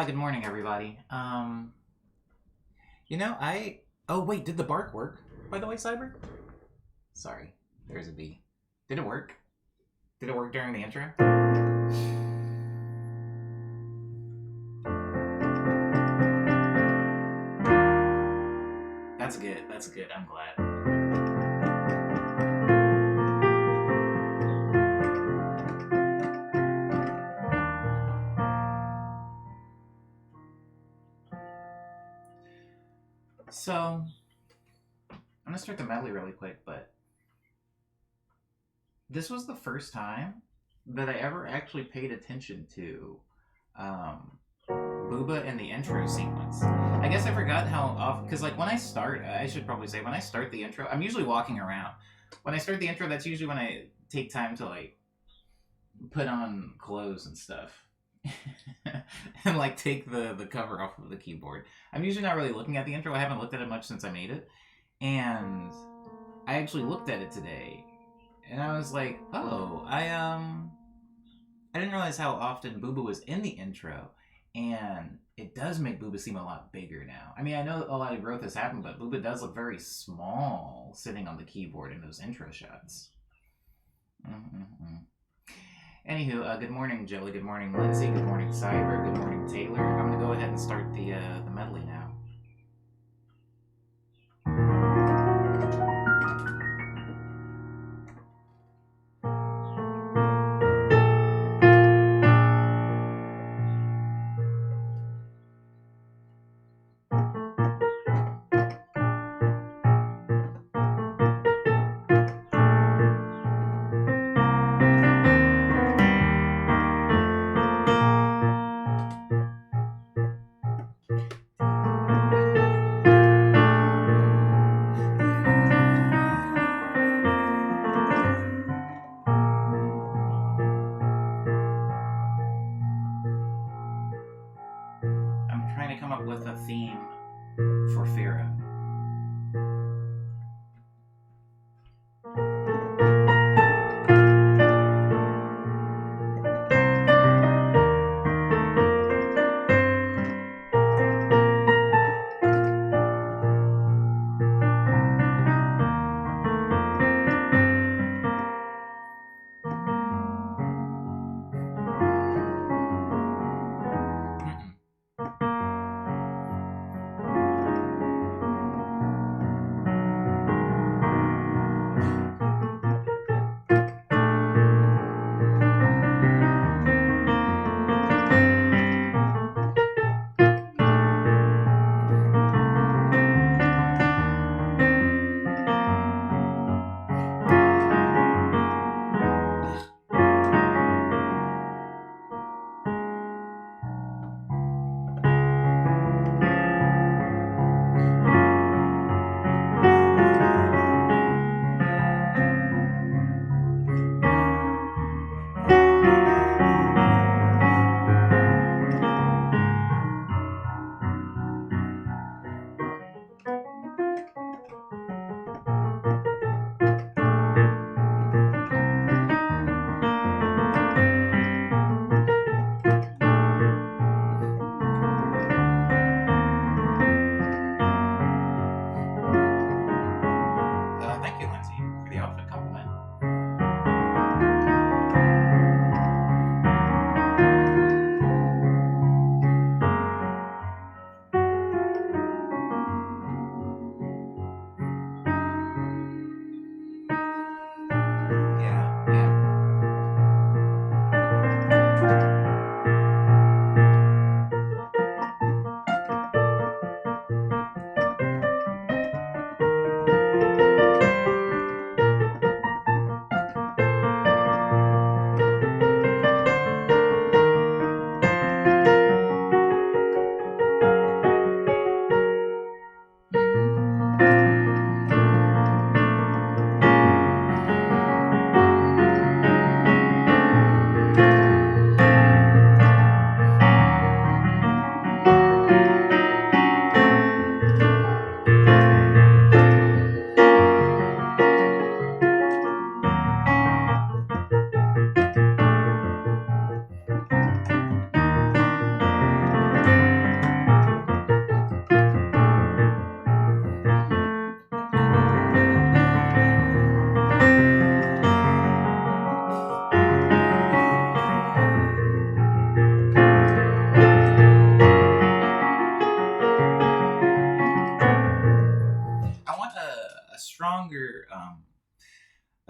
Good morning, everybody. Oh, wait, did the bark work, by the way, Cyber? Sorry, there's a bee. Did it work? Did it work during the intro? That's good, that's good, I'm glad. So, I'm gonna start the medley really quick, but this was the first time that I ever actually paid attention to Booba in the intro sequence. I guess I forgot how often, because like when I start, I should probably say when I start the intro, I'm usually walking around. When I start the intro, that's usually when I take time to like put on clothes and stuff. And like take the cover off of the keyboard. I'm usually not really looking at the intro. I haven't looked at it much since I made it. And I actually looked at it today and I was like, "Oh, I didn't realize how often Booba was in the intro." And it does make Booba seem a lot bigger now. I mean, I know a lot of growth has happened, but Booba does look very small sitting on the keyboard in those intro shots. Mm-hmm. Anywho, good morning, Jelly. Good morning, Lindsay. Good morning, Cyber. Good morning, Taylor. I'm gonna go ahead and start the medley now. I'm trying to come up with a theme for Pharaoh.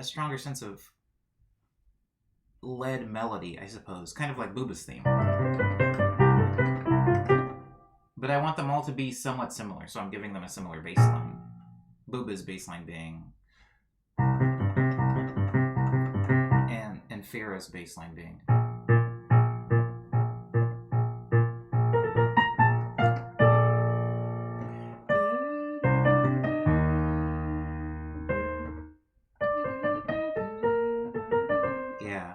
a stronger sense of lead melody, I suppose, kind of like Booba's theme. But I want them all to be somewhat similar, so I'm giving them a similar bass line. Booba's bass line being, and Pharaoh's bass line being. Yeah.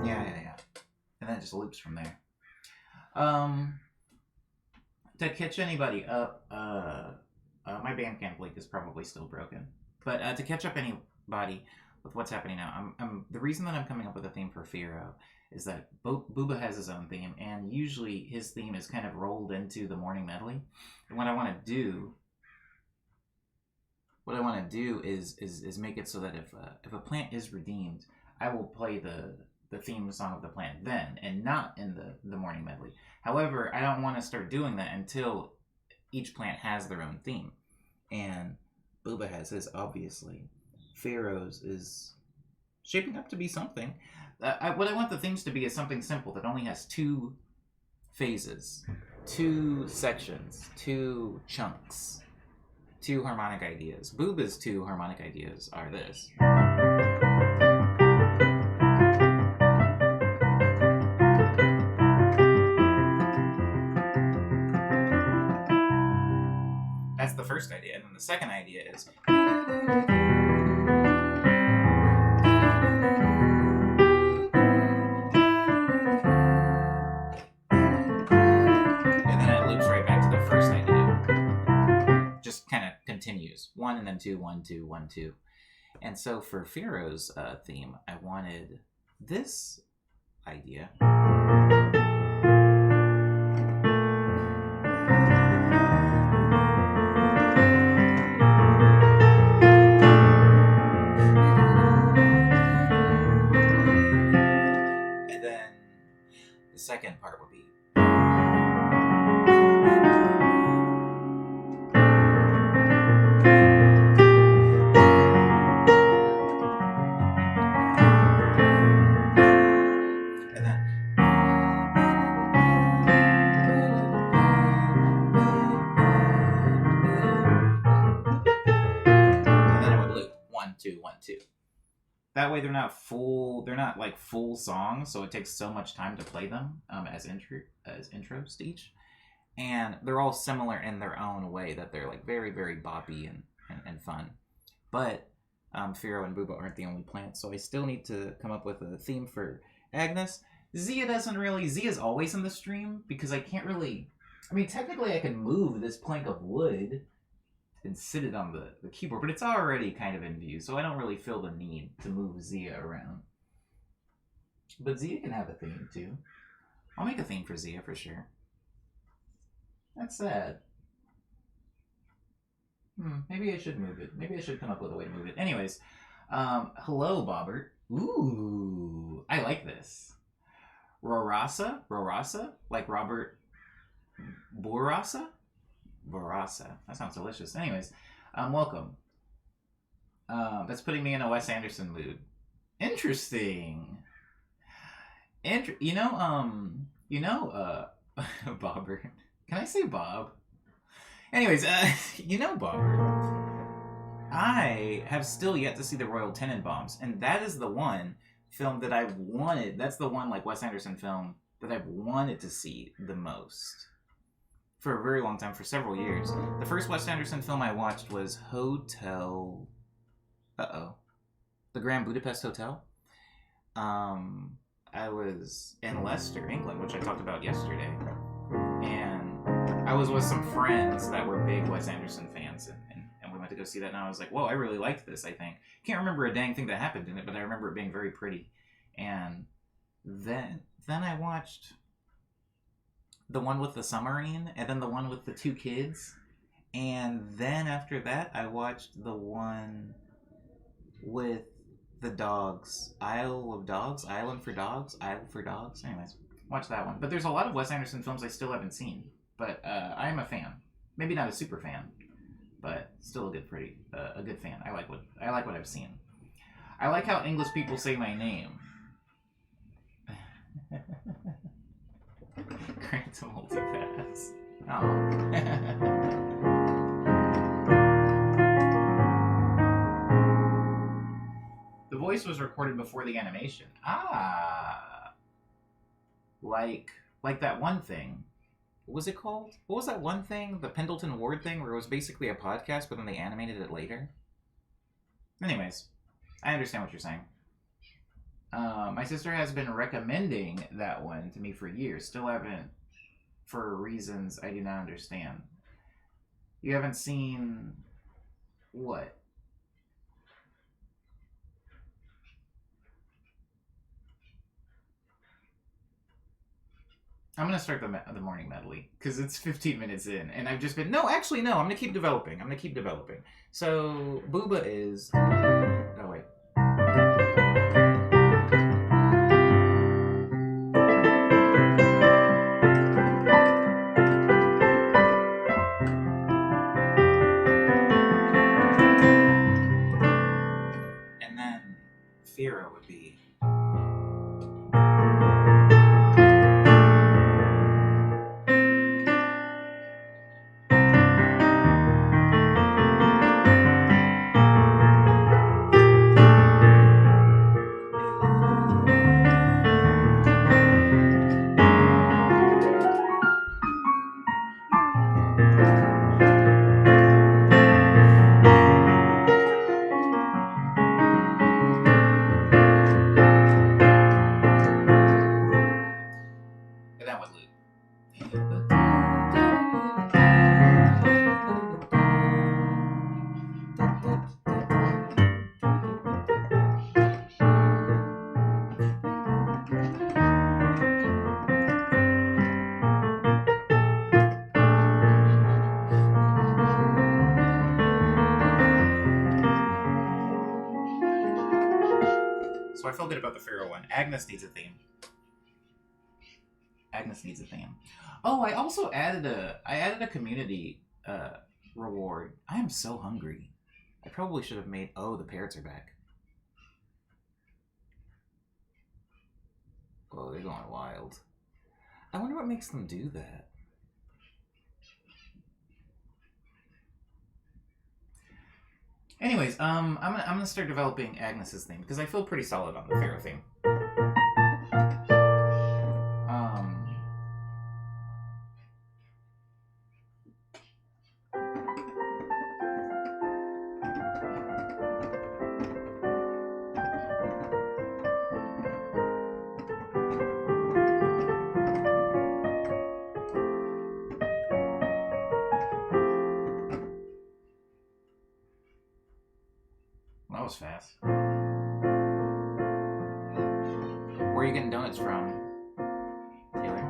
Yeah. And then it just loops from there. To catch anybody up, my Bandcamp link is probably still broken. But to catch up anybody with what's happening now, the reason that I'm coming up with a theme for Firo is that Booba has his own theme, and usually his theme is kind of rolled into the morning medley. And what I want to do is make it so that if a plant is redeemed, I will play the theme song of the plant then, and not in the morning medley. However, I don't want to start doing that until each plant has their own theme. And Booba has his, obviously. Pharaoh's is shaping up to be something. What I want the themes to be is something simple that only has 2 phases, 2 sections, 2 chunks, 2 harmonic ideas. Booba's 2 harmonic ideas are this. That's the first idea. And then the second idea is... and then it loops right back to the first idea. Just kind of continues. 1 and then 2, 1, 2, 1, 2. And so for Phiro's theme, I wanted this idea. And then the second part would be... That way they're not like full songs, so it takes so much time to play them as intros to each. And they're all similar in their own way, that they're like very, very boppy and fun. But Phiro and Booba aren't the only plants, so I still need to come up with a theme for Agnes. Zia's always in the stream, because I can't really... I mean, technically I can move this plank of wood and sit it on the keyboard, but it's already kind of in view, so I don't really feel the need to move Zia around. But Zia can have a theme, too. I'll make a theme for Zia, for sure. That's sad. Maybe I should move it. Maybe I should come up with a way to move it. Anyways, hello, Bobbert. Ooh, I like this. Rorasa, like Robert Bourassa? Borasa. That sounds delicious. Anyways, welcome. That's putting me in a Wes Anderson mood. Interesting. Bobber. Can I say Bob? Anyways, Bobber. I have still yet to see the Royal Tenenbaums, and that is the one film that I've wanted. That's the one, like, Wes Anderson film that I've wanted to see the most for a very long time, for several years. The first Wes Anderson film I watched was The Grand Budapest Hotel. I was in Leicester, England, which I talked about yesterday, and I was with some friends that were big Wes Anderson fans, and we went to go see that, and I was like, whoa, I really liked this, I think. Can't remember a dang thing that happened in it, but I remember it being very pretty. And then I watched the one with the submarine, and then the one with the two kids, and then after that, I watched the one with the dogs. Island for Dogs. Anyways, watch that one. But there's a lot of Wes Anderson films I still haven't seen, but I am a fan. Maybe not a super fan, but still a good fan. I like what I've seen. I like how English people say my name. Grant to multipass. Oh. The voice was recorded before the animation. Like that one thing. What was it called? What was that one thing? The Pendleton Ward thing, where it was basically a podcast, but then they animated it later? Anyways, I understand what you're saying. My sister has been recommending that one to me for years. Still haven't, for reasons I do not understand. You haven't seen... what? I'm going to start the morning medley, because it's 15 minutes in, and I've just been... No, actually, no, I'm going to keep developing. So, Booba is... Oh, wait. And then Fira would be... that would loop. So I feel good about the Pharaoh one. Agnes needs a theme. Oh, I also added a community reward. I am so hungry. I probably should have made... Oh, the parrots are back. Oh, they're going wild. I wonder what makes them do that. Anyways, I'm gonna start developing Agnes's theme, because I feel pretty solid on the Pharaoh theme. That was fast. Where are you getting donuts from, Taylor?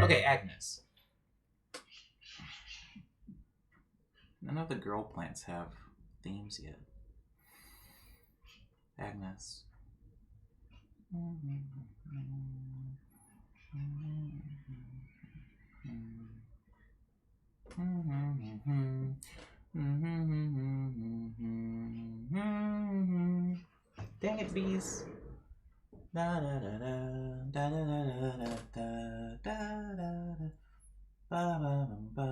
Okay, Agnes. None of the girl plants have themes yet. Agnes. like these. Da da da da da da da da da da da ba ba ba.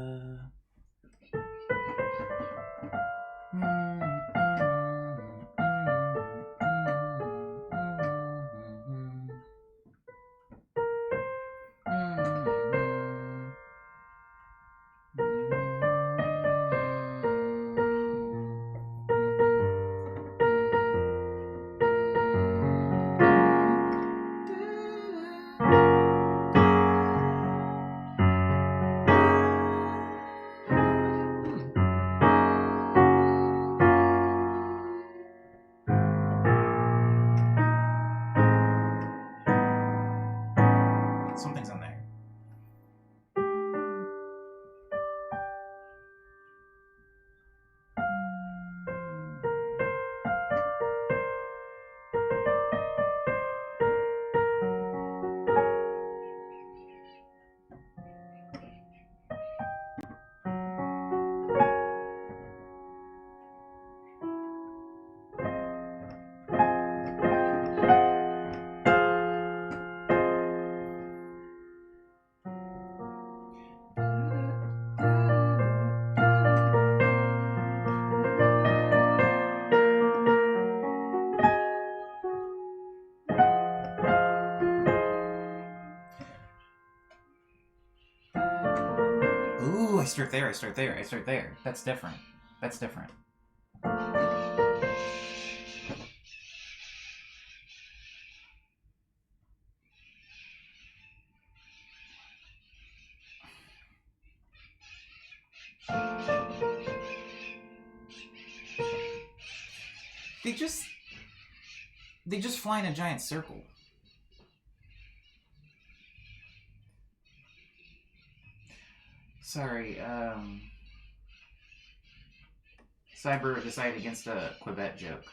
Something's in there. Ooh, I start there, I start there, I start there. That's different. That's different. They just fly in a giant circle. Sorry, Cyber decided against a Quebec joke.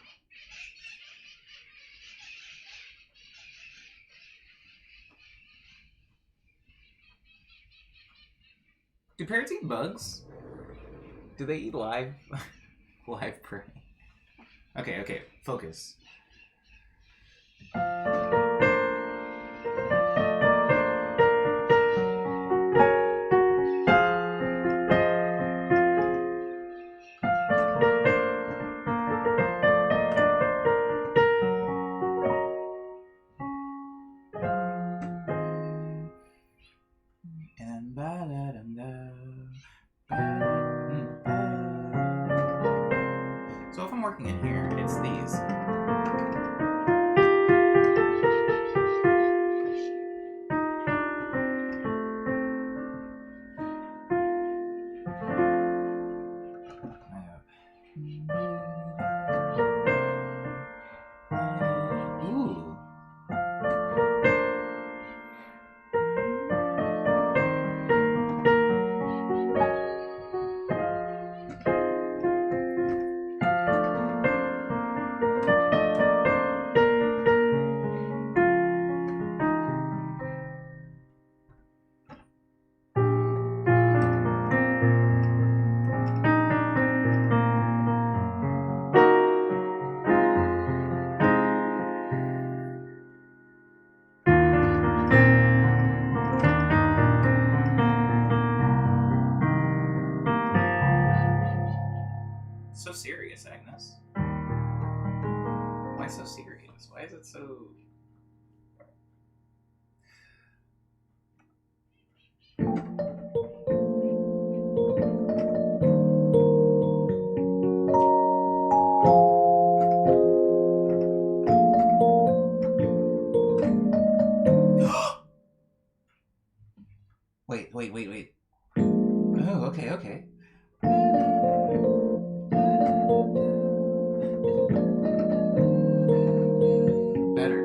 Do parrots eat bugs? Do they eat live prey? Okay, focus. So if I'm working in here, it's these. Ooh. So serious, Agnes. Why so serious? Why is it so... Wait. Oh, okay. Better.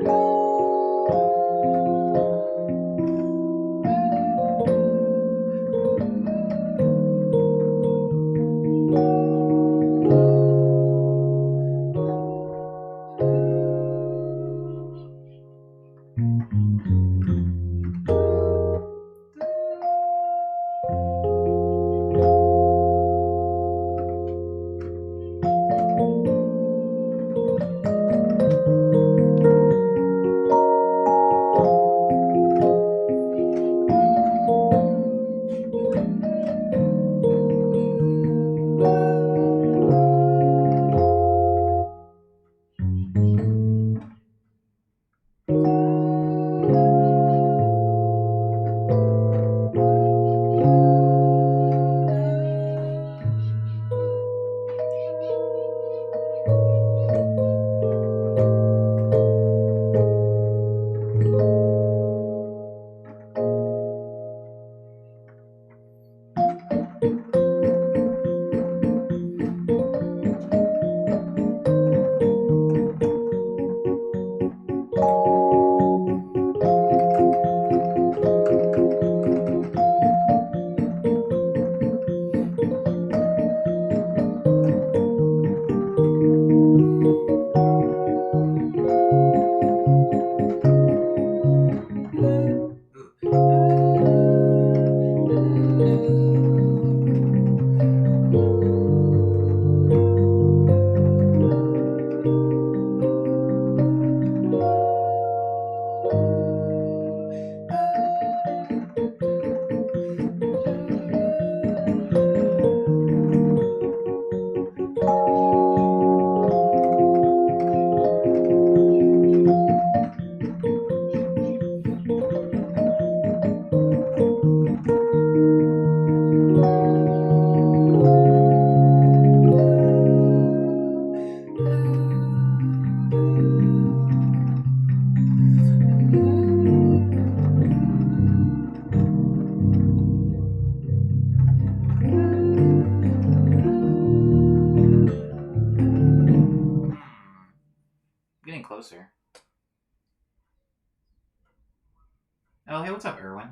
what's up, Erwin?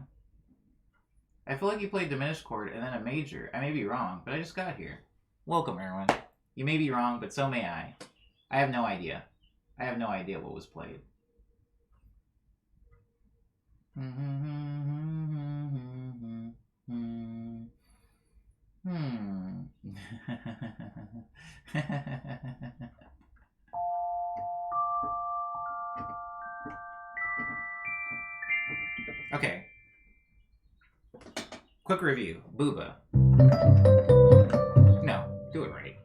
I feel like you played diminished chord and then a major. I may be wrong, but I just got here. Welcome, Erwin. You may be wrong, but so may I. I have no idea. I have no idea what was played. Okay. Quick review. Booba. No, do it right.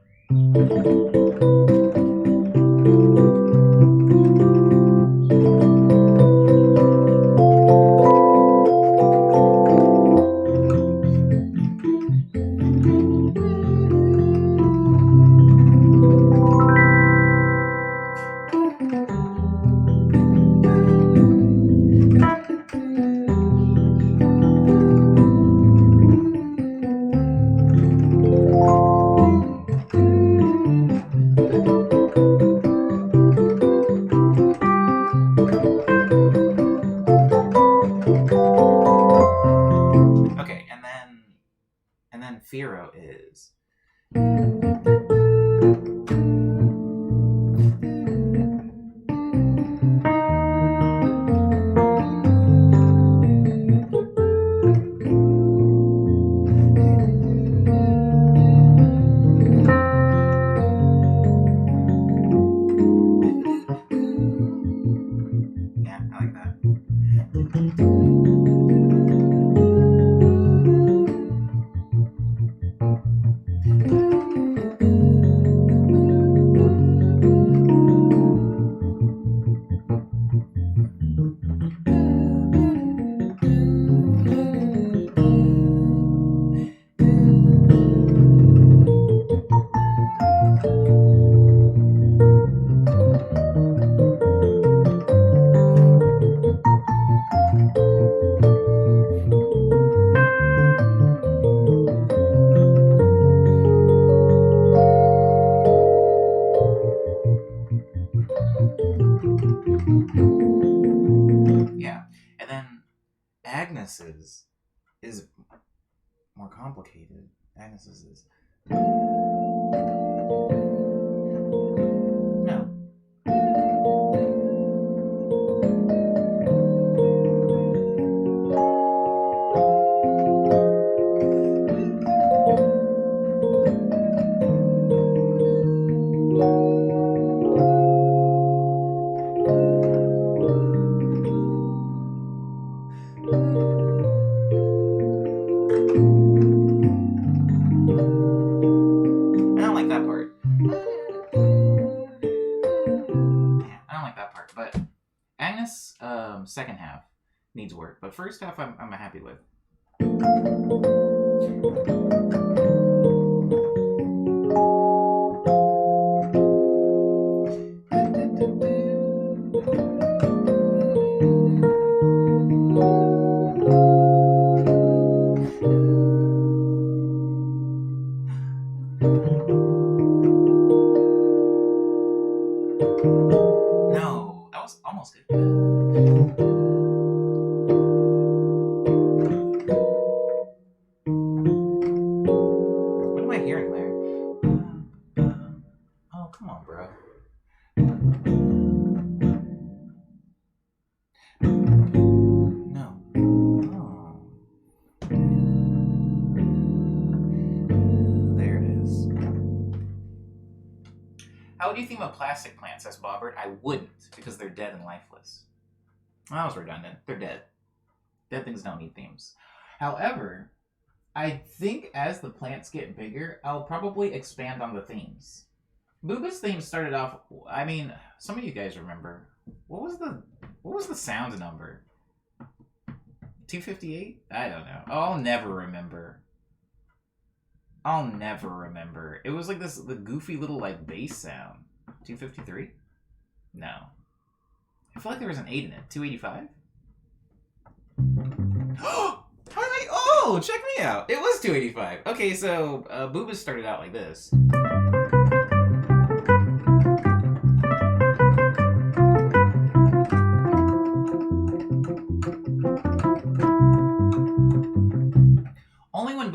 Okay, and then Firo is. Yeah, I like that. Yeah, and then Agnes's is more complicated. Agnes's is. No. I don't like that part. Yeah, I don't like that part. But Agnes' second half needs work. But first half, I'm happy with. No, that was almost good. What am I hearing there? Oh, come on, bro. No. Oh. There it is. How would you think about plastic plants? Asked Bobbert. I wouldn't, because they're dead and lifeless. Well, that was redundant. They're dead. Dead things don't need themes. However, I think as the plants get bigger, I'll probably expand on the themes. Booba's theme started off. I mean, some of you guys remember. What was the sound number? 258? I don't know. I'll never remember. It was like the goofy little like bass sound. 253? No. I feel like there was an 8 in it. 285? Oh, check me out. It was 285. Okay, so Booba started out like this.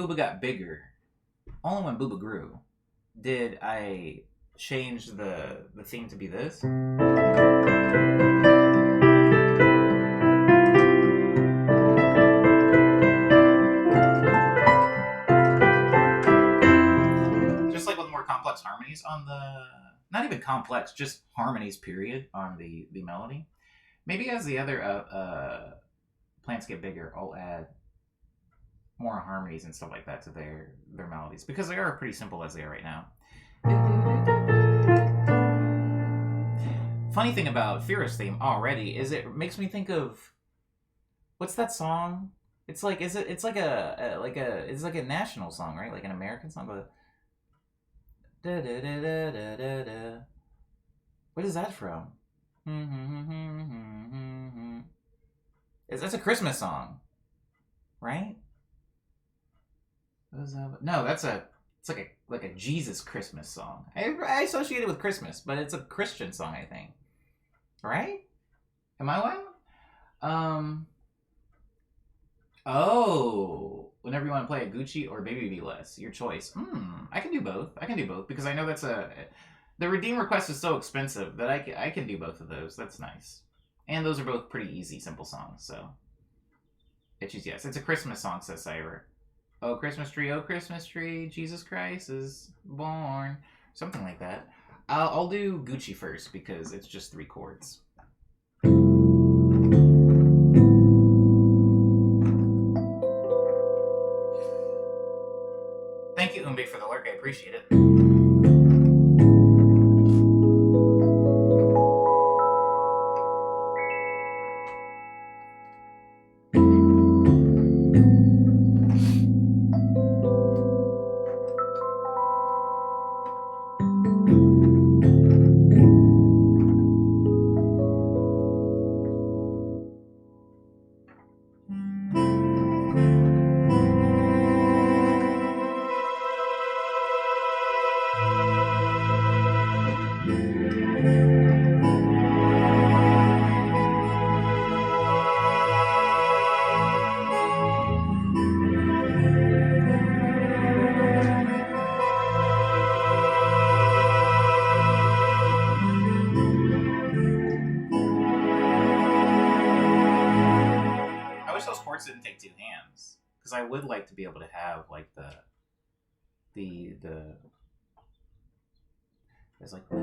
Booba got bigger, only when Booba grew, did I change the theme to be this. Just like with more complex harmonies on the, not even complex, just harmonies period on the melody. Maybe as the other plants get bigger, I'll add more harmonies and stuff like that to their melodies, because they are pretty simple as they are right now. Funny thing about Fira's theme already is it makes me think of, what's that song? It's like, it's like it's like a national song, right? Like an American song, but da da da da da da da. What is that from? That's a Christmas song, right? No, it's like a Jesus Christmas song. I associate it with Christmas, but it's a Christian song, I think. Right? Am I one? Oh, whenever you want to play a Gucci or Baby Be Less, your choice. I can do both. Because I know the redeem request is so expensive that I can do both of those. That's nice, and those are both pretty easy, simple songs. So, yes, it's a Christmas song, says Cyber. Oh Christmas tree, Jesus Christ is born, something like that. I'll do Gucci first because it's just 3 chords. Thank you, Umbe, for the lurk. I appreciate it. Didn't take 2 hands, because I would like to be able to have like the it's like, I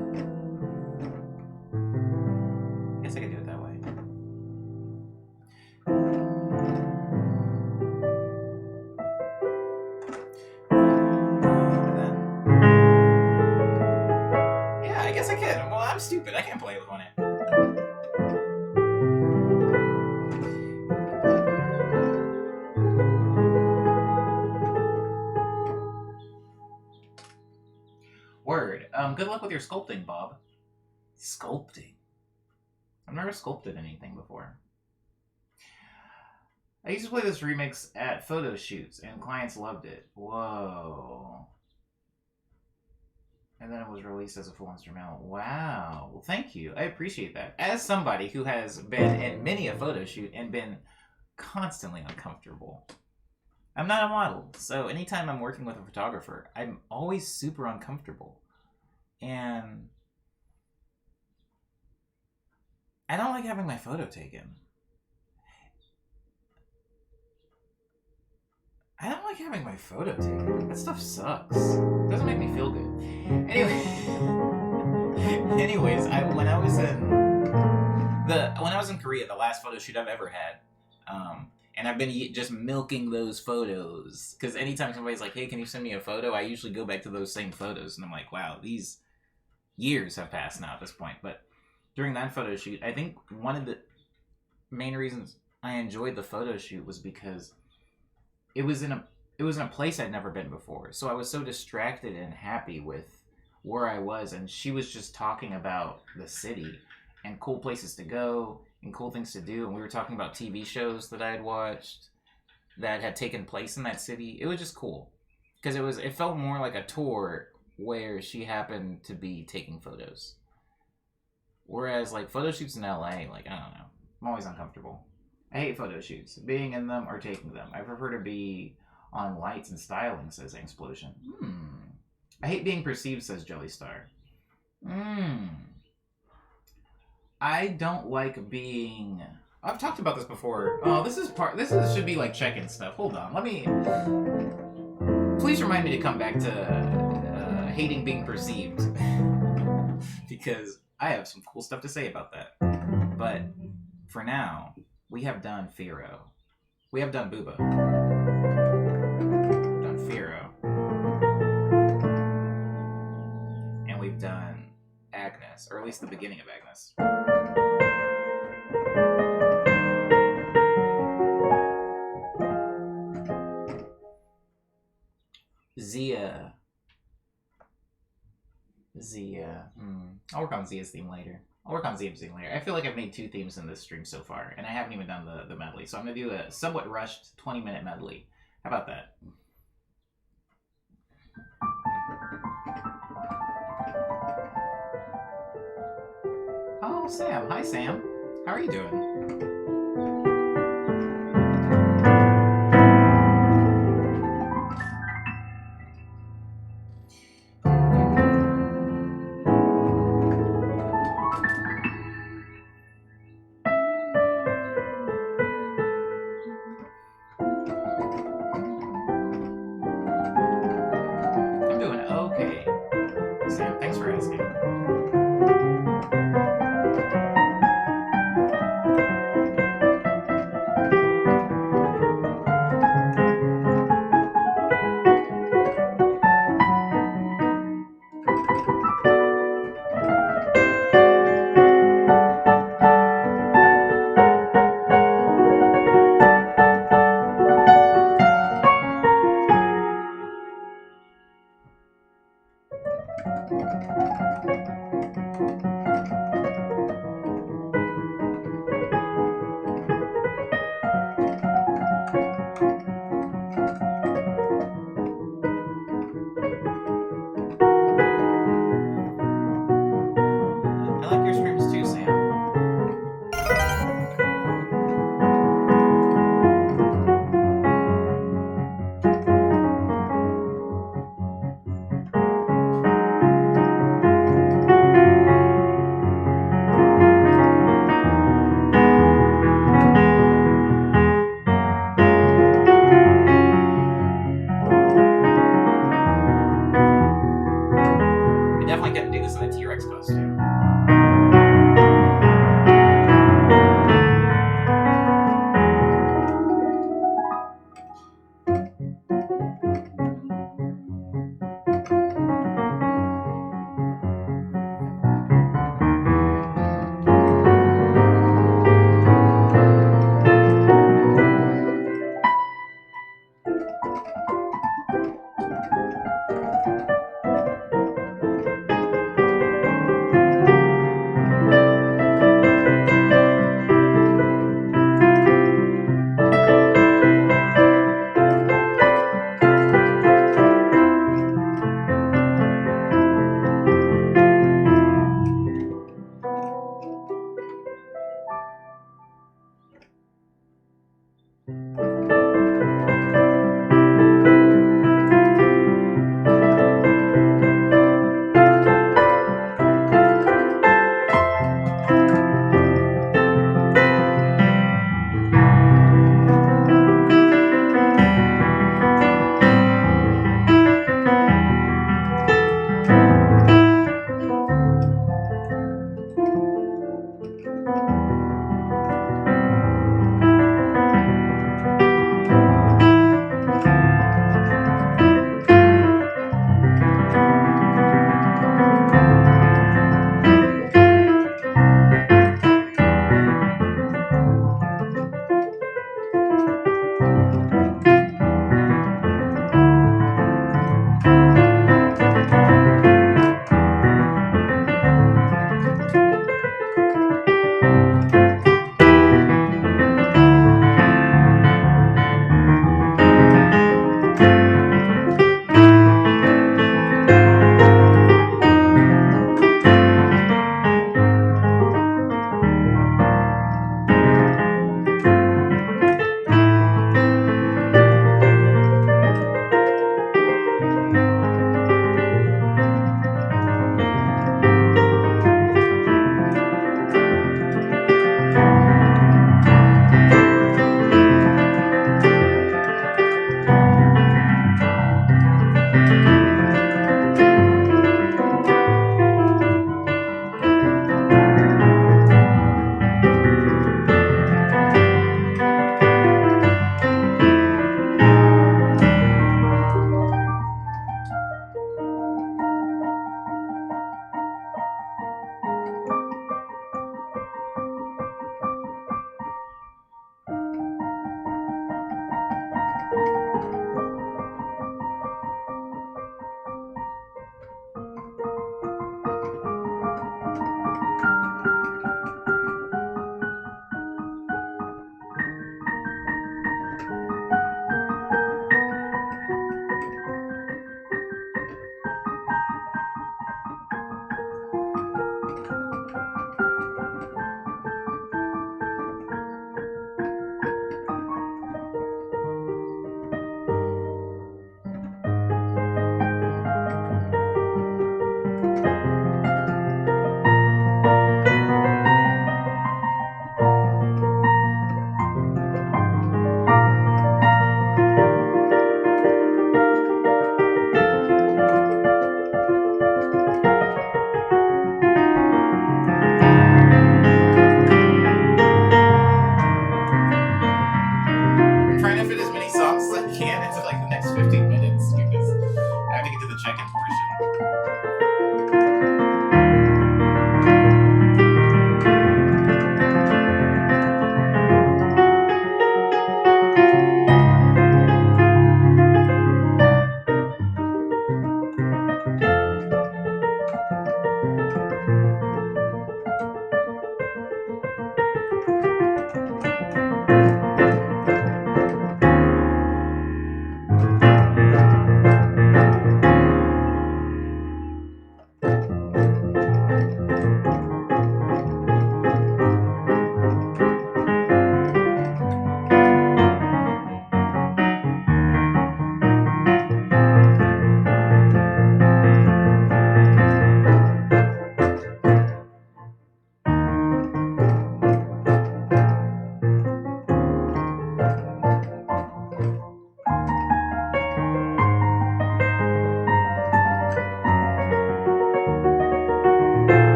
guess I could do it that way. Yeah, I guess I can. Well, I'm stupid. I can't play with one hand. Word. Good luck with your sculpting, Bob. Sculpting? I've never sculpted anything before. I used to play this remix at photo shoots, and clients loved it. Whoa. And then it was released as a full instrumental. Wow. Well, thank you. I appreciate that. As somebody who has been in many a photo shoot and been constantly uncomfortable. I'm not a model, so anytime I'm working with a photographer, I'm always super uncomfortable. And I don't like having my photo taken. That stuff sucks. It doesn't make me feel good. Anyways, when I was in Korea, the last photo shoot I've ever had, and I've been just milking those photos, because anytime somebody's like, hey, can you send me a photo? I usually go back to those same photos, and I'm like, wow, these years have passed now at this point. But during that photo shoot, I think one of the main reasons I enjoyed the photo shoot was because it was in a place I'd never been before. So I was so distracted and happy with where I was, and she was just talking about the city and cool places to go and cool things to do, and we were talking about TV shows that I had watched that had taken place in that city. It was just cool because it felt more like a tour where she happened to be taking photos. Whereas like photo shoots in LA, like, I don't know, I'm always uncomfortable. I hate photo shoots, being in them or taking them. I prefer to be on lights and styling, says Explosion. I hate being perceived, says Jelly Star. I don't like being... I've talked about this before. Oh, this should be like check-in stuff. Hold on, let me... Please remind me to come back to hating being perceived. Because I have some cool stuff to say about that. But for now, we have done Firo. We have done Booba. We've done Firo. And we've done Agnes, or at least the beginning of Agnes. Zia. I'll work on Zia's theme later. I feel like I've made 2 themes in this stream so far, and I haven't even done the medley. So I'm going to do a somewhat rushed 20-minute medley. How about that? Oh, Sam. Hi, Sam. How are you doing?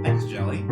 Thanks, Jelly.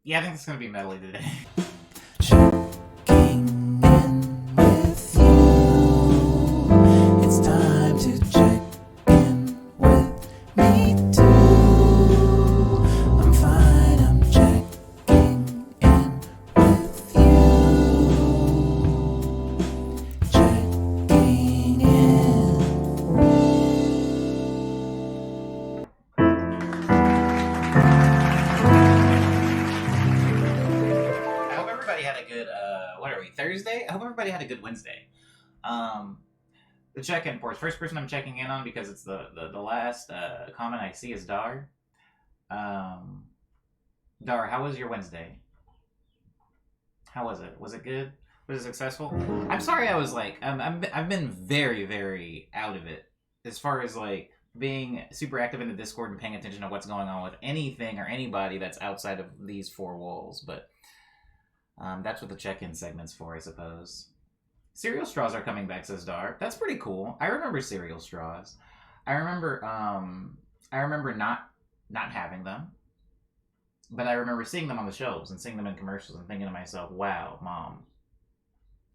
Yeah, I think it's gonna be Medley today. Checking in with you. It's time to check in with me too. I'm fine, I'm checking in with you. Checking in. I hope everybody had a good what are we, Thursday? I hope everybody had a good Wednesday. The check-in portion. First person I'm checking in on because it's the last comment I see is Dar. Dar, how was your Wednesday? How was it? Was it good? Was it successful? I'm sorry I was like I've been very, very out of it as far as like being super active in the Discord and paying attention to what's going on with anything or anybody that's outside of these four walls, but that's what the check-in segment's for, I suppose. Cereal straws are coming back, says Dar. That's pretty cool. I remember cereal straws. I remember not having them, but I remember seeing them on the shelves and seeing them in commercials and thinking to myself, "Wow, mom,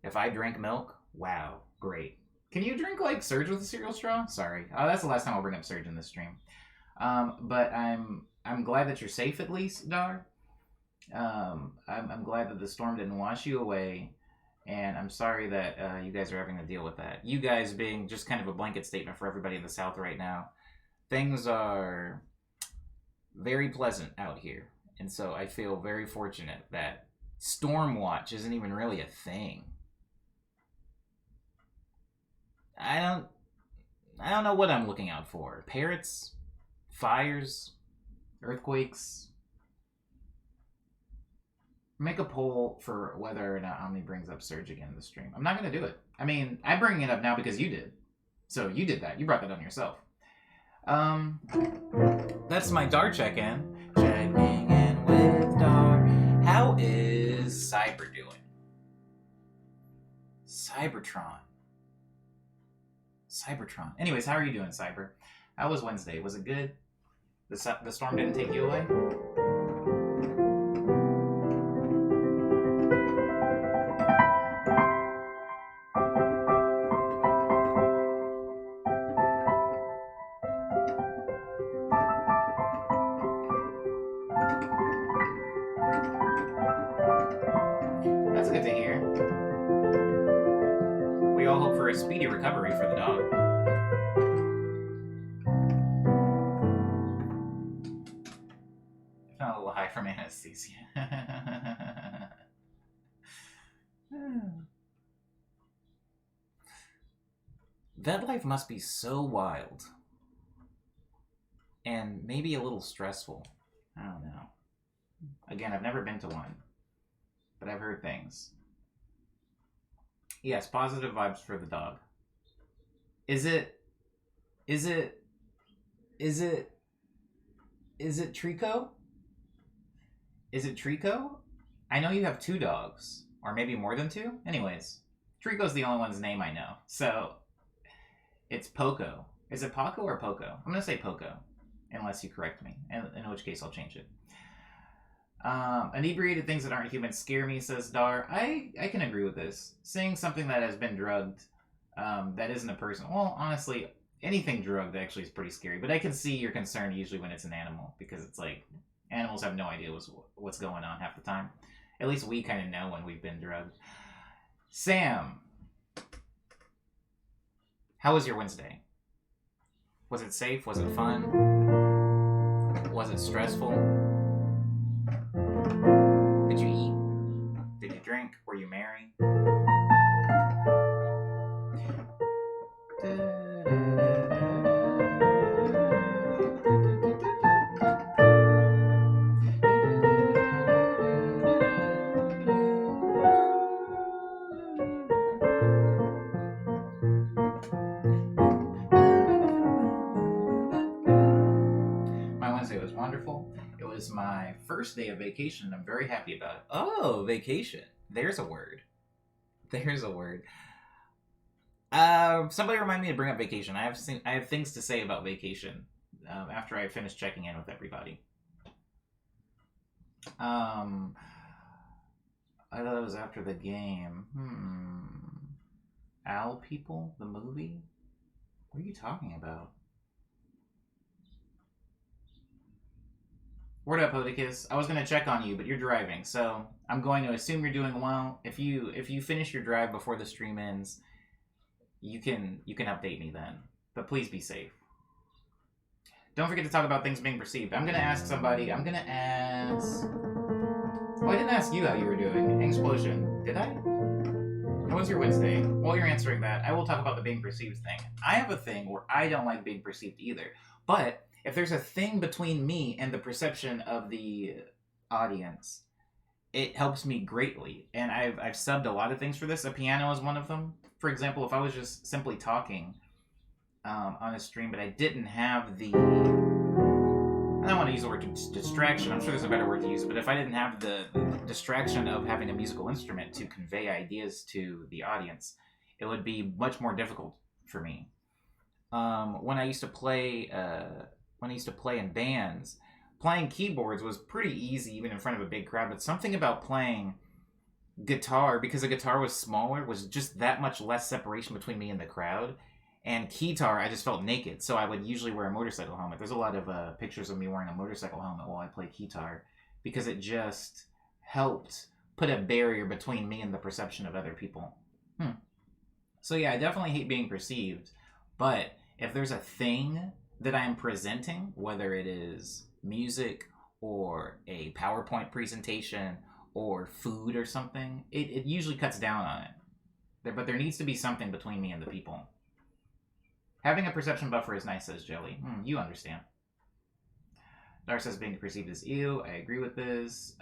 if I drank milk, wow, great." Can you drink like Surge with a cereal straw? Sorry, that's the last time I'll bring up Surge in this stream. But I'm glad that you're safe at least, Dar. I'm glad that the storm didn't wash you away, and I'm sorry that you guys are having to deal with that. You guys being just kind of a blanket statement for everybody in the South right now. Things are very pleasant out here, and so I feel very fortunate that storm watch isn't even really a thing. I don't know what I'm looking out for. Parrots, fires, earthquakes. Make a poll for whether or not Omni brings up Surge again in the stream. I'm not going to do it. I mean, I'm bringing it up now because you did. So you did that. You brought that on yourself. That's my Dar check-in. Checking in with Dar. How is Cyber doing? Cybertron. Anyways, how are you doing, Cyber? How was Wednesday? Was it good? The storm didn't take you away? That's good to hear. We all hope for a speedy recovery for the dog. If not a little high from anesthesia. Vet life must be so wild. And maybe a little stressful. I don't know. Again, I've never been to one. But I've heard things. Yes, positive vibes for the dog. Is it Trico? Is it Trico? I know you have 2 dogs. Or maybe more than 2? Anyways, Trico's the only one's name I know. So, it's Poco. Is it Paco or Poco? I'm going to say Poco. Unless you correct me. In which case, I'll change it. Inebriated things that aren't human scare me, says Dar. I can agree with this. Seeing something that has been drugged that isn't a person. Well, honestly, anything drugged actually is pretty scary. But I can see your concern usually when it's an animal. Because it's like, animals have no idea what's going on half the time. At least we kind of know when we've been drugged. Sam, how was your Wednesday? Was it safe? Was it fun? Was it stressful? Did you eat? Did you drink? Were you merry? My Wednesday was wonderful. It was my first day of vacation, and I'm very happy about it. Oh, vacation. There's a word. Somebody remind me to bring up vacation. I have things to say about vacation after I finish checking in with everybody. Um, I thought it was after the game. Owl People, the movie? What are you talking about? Word up, Odicus. I was gonna check on you, but you're driving, so I'm going to assume you're doing well. If you finish your drive before the stream ends, you can update me then. But please be safe. Don't forget to talk about things being perceived. I'm gonna ask somebody. I'm gonna ask. Oh, I didn't ask you how you were doing. Explosion. Did I? How was your Wednesday? While you're answering that, I will talk about the being perceived thing. I have a thing where I don't like being perceived either. But if there's a thing between me and the perception of the audience, it helps me greatly. And I've subbed a lot of things for this. A piano is one of them. For example, if I was just simply talking on a stream, but I didn't have the. I don't want to use the word distraction. I'm sure there's a better word to use, but if I didn't have the distraction of having a musical instrument to convey ideas to the audience, it would be much more difficult for me. When I used to play in bands, playing keyboards was pretty easy, even in front of a big crowd. But something about playing guitar, because the guitar was smaller, was just that much less separation between me and the crowd. And guitar, I just felt naked, so I would usually wear a motorcycle helmet. There's a lot of pictures of me wearing a motorcycle helmet while I play guitar, because it just helped put a barrier between me and the perception of other people. So yeah, I definitely hate being perceived, but if there's a thing that I'm presenting, whether it is music or a PowerPoint presentation or food or something, it usually cuts down on it. But there needs to be something between me and the people. Having a perception buffer is nice, says Jelly. You understand. Dar says being perceived as ew. I agree with this.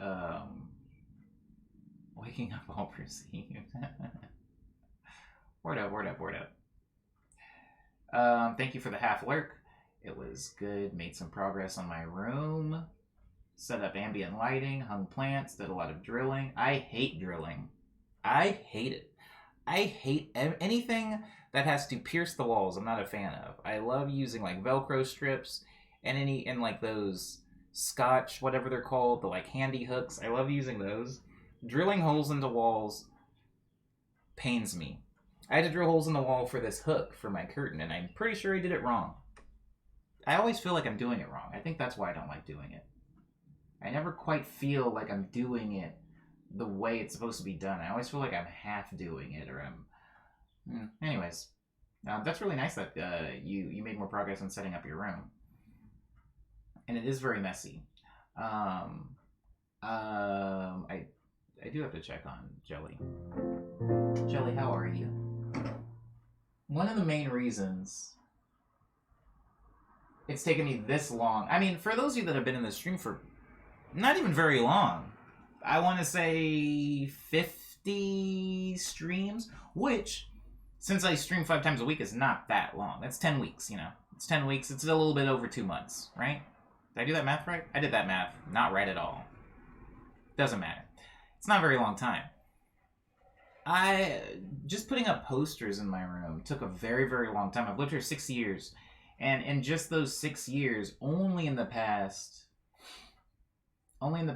Waking up all perceived. Word up, word up, word up. Thank you for the half lurk. It was good. Made some progress on my room. Set up ambient lighting. Hung plants. Did a lot of drilling. I hate drilling. I hate it. I hate anything that has to pierce the walls. I'm not a fan of. I love using like Velcro strips and like those Scotch, whatever they're called, the like handy hooks. I love using those. Drilling holes into walls pains me. I had to drill holes in the wall for this hook for my curtain, and I'm pretty sure I did it wrong. I always feel like I'm doing it wrong. I think that's why I don't like doing it. I never quite feel like I'm doing it the way it's supposed to be done. I always feel like I'm half doing it, or I'm. Anyways, that's really nice that you made more progress in setting up your room, and it is very messy. I do have to check on Jelly. Jelly, how are you? One of the main reasons it's taken me this long. I mean, for those of you that have been in the stream for not even very long, I want to say 50 streams, which, since I stream 5 times a week, is not that long. That's 10 weeks, you know. It's 10 weeks. It's a little bit over 2 months, right? Did I do that math right? I did that math not right at all. Doesn't matter. It's not a very long time. Just putting up posters in my room took a very, very long time. I've lived here 6 years. And in just those 6 years, only in the past, I don't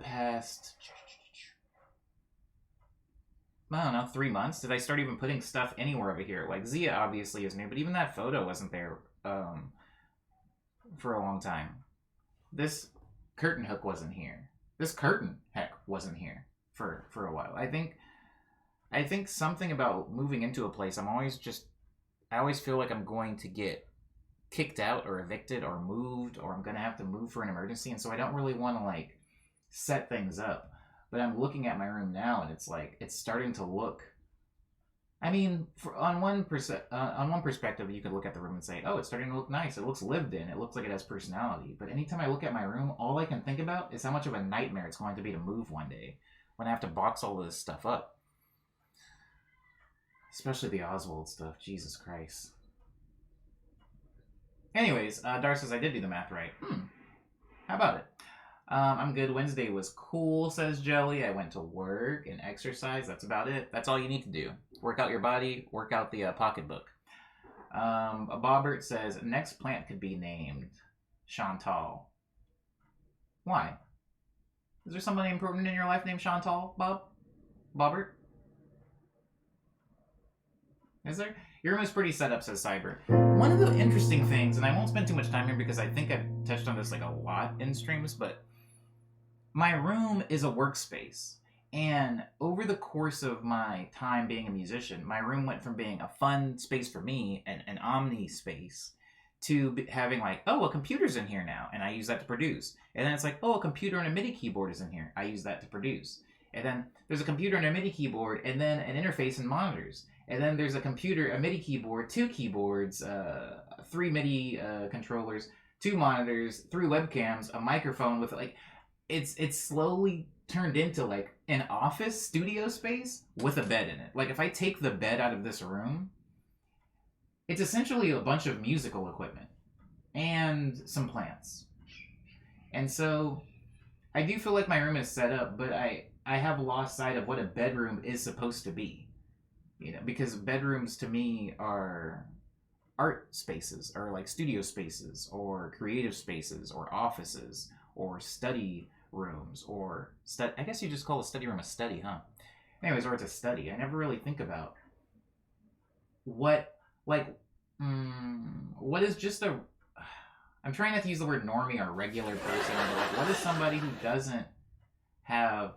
know, 3 months, did I start even putting stuff anywhere over here. Like, Zia obviously is new, but even that photo wasn't there for a long time. This curtain hook wasn't here. This curtain, heck, wasn't here for a while. I think something about moving into a place, I always feel like I'm going to get kicked out or evicted or moved, or I'm going to have to move for an emergency, and so I don't really want to, like, set things up. But I'm looking at my room now, and it's like, it's starting to look... I mean, on one perspective, you could look at the room and say, oh, it's starting to look nice. It looks lived in. It looks like it has personality. But anytime I look at my room, all I can think about is how much of a nightmare it's going to be to move one day when I have to box all this stuff up. Especially the Oswald stuff. Jesus Christ. Anyways, Dar says I did do the math right. How about it? I'm good. Wednesday was cool, says Jelly. I went to work and exercise. That's about it. That's all you need to do. Work out your body. Work out the pocketbook. Bobbert says, next plant could be named Chantal. Why? Is there somebody important in your life named Chantal, Bob? Bobbert? Is there? Your room is pretty set up, says Cyber. One of the interesting things, and I won't spend too much time here because I think I've touched on this like a lot in streams, but my room is a workspace. And over the course of my time being a musician, my room went from being a fun space for me, an omni space, to having like, oh, a computer's in here now, and I use that to produce. And then it's like, oh, a computer and a MIDI keyboard is in here. I use that to produce. And then there's a computer and a MIDI keyboard, and then an interface and monitors. And then there's a computer, a MIDI keyboard, 2 keyboards, 3 MIDI controllers, 2 monitors, 3 webcams, a microphone with like, it's slowly turned into like an office studio space with a bed in it. Like if I take the bed out of this room, it's essentially a bunch of musical equipment and some plants. And so I do feel like my room is set up, but I have lost sight of what a bedroom is supposed to be. You know, because bedrooms to me are art spaces, or like studio spaces, or creative spaces, or offices, or study rooms, or I guess you just call a study room a study, huh? Anyways, or it's a study. I never really think about what is just a... I'm trying not to use the word normie or regular person, but like, what is somebody who doesn't have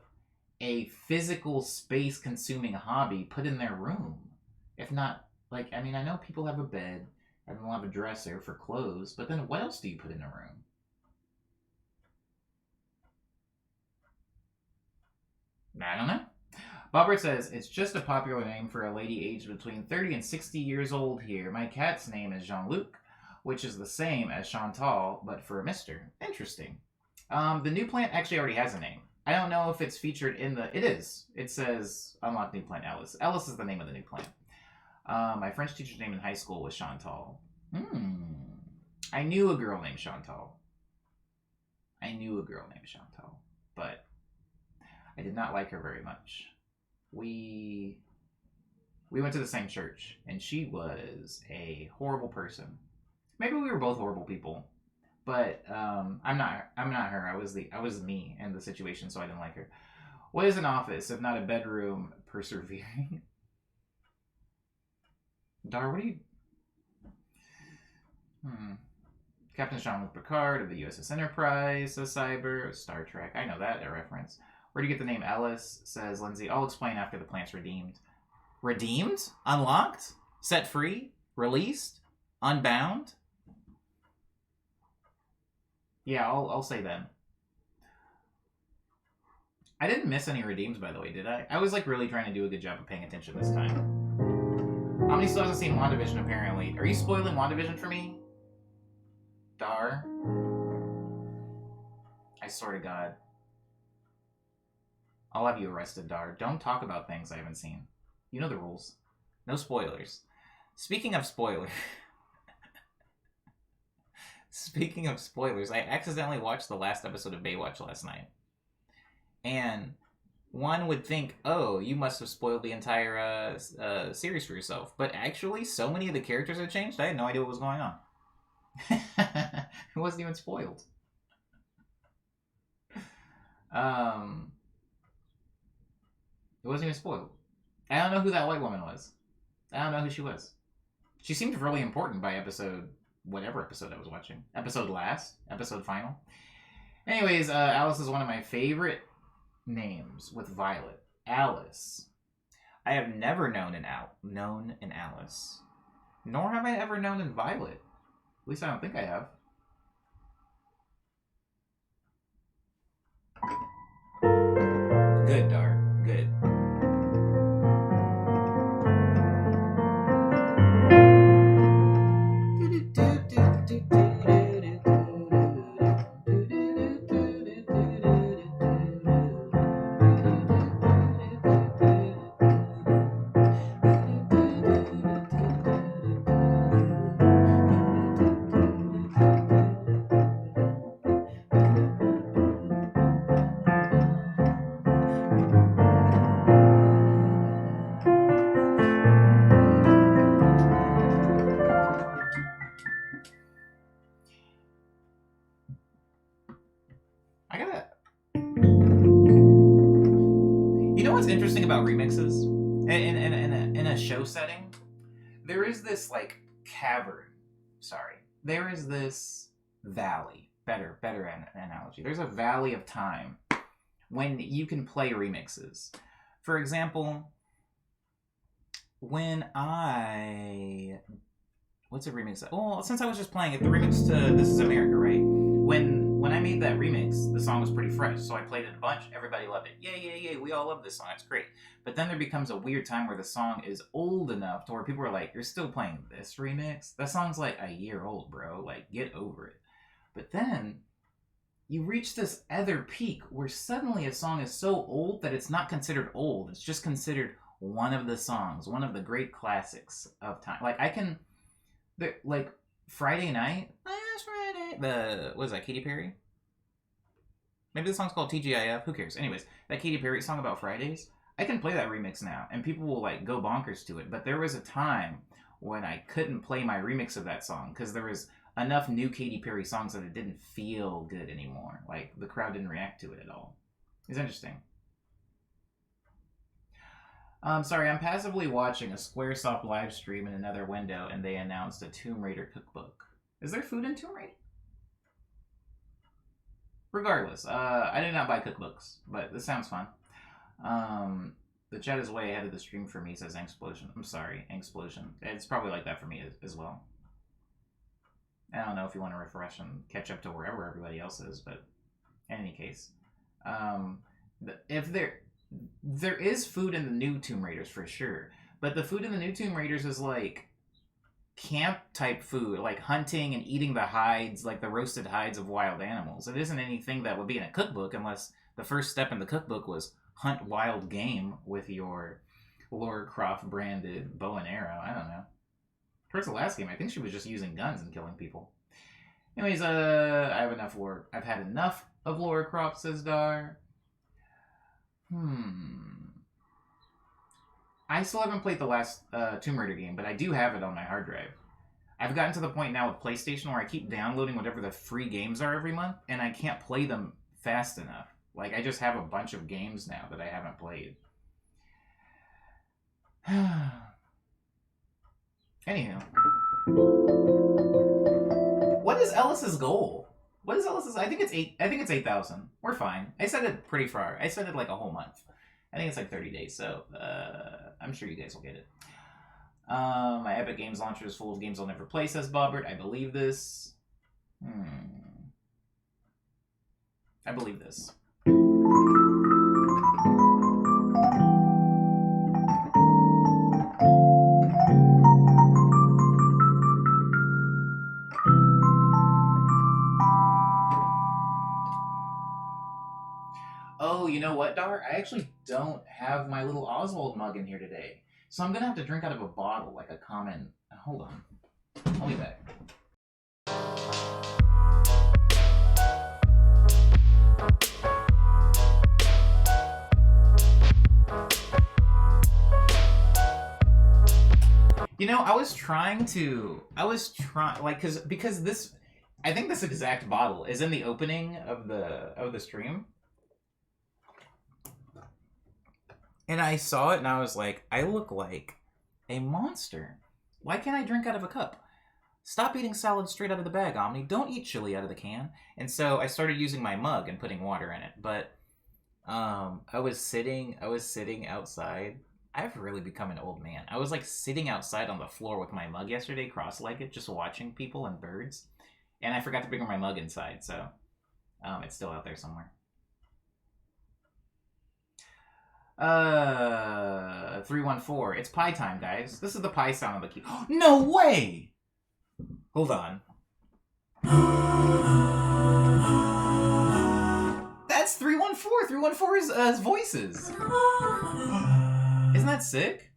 a physical space consuming hobby put in their room? If not, like, I mean, I know people have a bed, and they'll have a dresser for clothes, but then what else do you put in a room? I don't know. Bobbert says, it's just a popular name for a lady aged between 30 and 60 years old here. My cat's name is Jean-Luc, which is the same as Chantal, but for a mister. Interesting. The new plant actually already has a name. I don't know if it's featured in the... It is. It says, unlock new plant Alice. Alice is the name of the new plant. My French teacher's name in high school was Chantal. I knew a girl named Chantal. But I did not like her very much. We went to the same church, and she was a horrible person. Maybe we were both horrible people, but I'm not her. I was me in the situation, so I didn't like her. What is an office if not a bedroom persevering? Dar, what are you... Captain Jean-Luc Picard of the USS Enterprise, says Cyber. Star Trek. I know that, a reference. Where do you get the name Ellis, says Lindsay. I'll explain after the plant's redeemed. Redeemed? Unlocked? Set free? Released? Unbound? Yeah, I'll say then. I didn't miss any redeems, by the way, did I? I was like really trying to do a good job of paying attention this time. Omni still hasn't seen WandaVision, apparently. Are you spoiling WandaVision for me? Dar? I swear to God. I'll have you arrested, Dar. Don't talk about things I haven't seen. You know the rules. No spoilers. Speaking of spoilers... Speaking of spoilers, I accidentally watched the last episode of Baywatch last night. And one would think, oh, you must have spoiled the entire series for yourself. But actually, so many of the characters had changed, I had no idea what was going on. It wasn't even spoiled. It wasn't even spoiled. I don't know who that white woman was. I don't know who she was. She seemed really important by episode... whatever episode I was watching. Episode final. Anyways, Alice is one of my favorite names with Violet. Alice. I have never known an Alice. Nor have I ever known an Violet. At least I don't think I have. Good, Dar. Good. interesting about remixes in a show setting? There is this like cavern. Sorry, there is this valley. Better analogy. There's a valley of time when you can play remixes. For example, when what's a remix? Well, since I was just playing it, the remix to This Is America, right? When I made that remix, the song was pretty fresh, so I played it a bunch. Everybody loved it. Yay! We all love this song. It's great. But then there becomes a weird time where the song is old enough to where people are like, "You're still playing this remix? That song's like a year old, bro. Like, get over it." But then you reach this other peak where suddenly a song is so old that it's not considered old. It's just considered one of the songs, one of the great classics of time. Like like Friday Night, last Friday. What is that? Katy Perry? Maybe the song's called TGIF. Who cares? Anyways, that Katy Perry song about Fridays. I can play that remix now, and people will like go bonkers to it. But there was a time when I couldn't play my remix of that song because there was enough new Katy Perry songs that it didn't feel good anymore. Like the crowd didn't react to it at all. It's interesting. Sorry, I'm passively watching a Squaresoft live stream in another window, and they announced a Tomb Raider cookbook. Is there food in Tomb Raider? Regardless, I did not buy cookbooks, but this sounds fun. The chat is way ahead of the stream for me, says Angsplosion. I'm sorry, Angsplosion. It's probably like that for me as well. I don't know if you want to refresh and catch up to wherever everybody else is, but in any case, if there is food in the new Tomb Raiders for sure, but the food in the new Tomb Raiders is like camp type food, like hunting and eating the hides, like the roasted hides of wild animals. It isn't anything that would be in a cookbook unless the first step in the cookbook was hunt wild game with your Lara Croft branded bow and arrow. I don't know. Towards the last game, I think she was just using guns and killing people. Anyways, I have enough lore. I've had enough of Lara Croft, says Dar. I still haven't played the last Tomb Raider game, but I do have it on my hard drive. I've gotten to the point now with PlayStation where I keep downloading whatever the free games are every month, and I can't play them fast enough. Like, I just have a bunch of games now that I haven't played. Anywho. What is Ellis's goal? What is Ellis's? I think it's 8,000. We're fine. I set it pretty far. I set it like a whole month. I think it's like 30 days, so I'm sure you guys will get it. My Epic Games launcher is full of games I'll never play, says Bobbert. I believe this. I believe this. Oh, you know what, Dar? I actually don't have my little Oswald mug in here today. So I'm going to have to drink out of a bottle, like a common... Hold on. I'll be back. You know, I was trying, like, because this... I think this exact bottle is in the opening of the stream. And I saw it and I was like, I look like a monster. Why can't I drink out of a cup? Stop eating salad straight out of the bag, Omni. Don't eat chili out of the can. And so I started using my mug and putting water in it. But I was sitting outside. I've really become an old man. I was like sitting outside on the floor with my mug yesterday, cross-legged, just watching people and birds. And I forgot to bring my mug inside, so it's still out there somewhere. 314. It's pie time, guys. This is the pie sound of the key. No way! Hold on. That's 314. 314 is voices. Isn't that sick?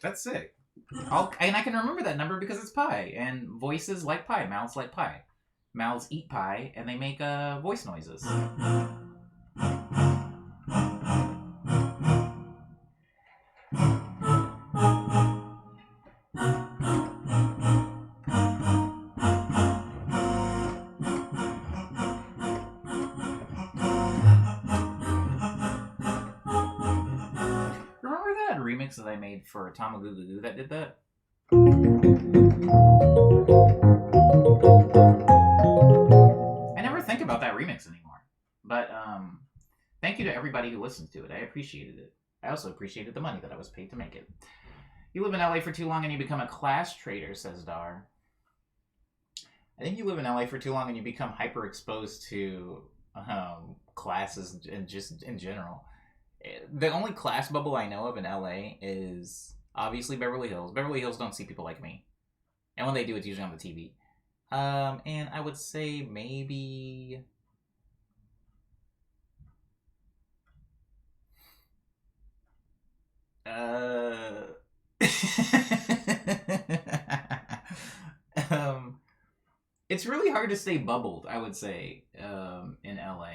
That's sick. And I can remember that number because it's pie, and voices like pie, mouths like pie. Mouths eat pie, and they make voice noises. Remember that remix that I made for Tamagoo that did that? I never think about that remix anymore. But thank you to everybody who listened to it. I appreciated it. I also appreciated the money that I was paid to make it. You live in LA for too long and you become a class traitor, says Dar. I think you live in LA for too long and you become hyper exposed to classes and just in general. The only class bubble I know of in LA is obviously Beverly Hills. Beverly Hills don't see people like me. And when they do, it's usually on the TV. And I would say maybe... it's really hard to stay bubbled, I would say, in LA.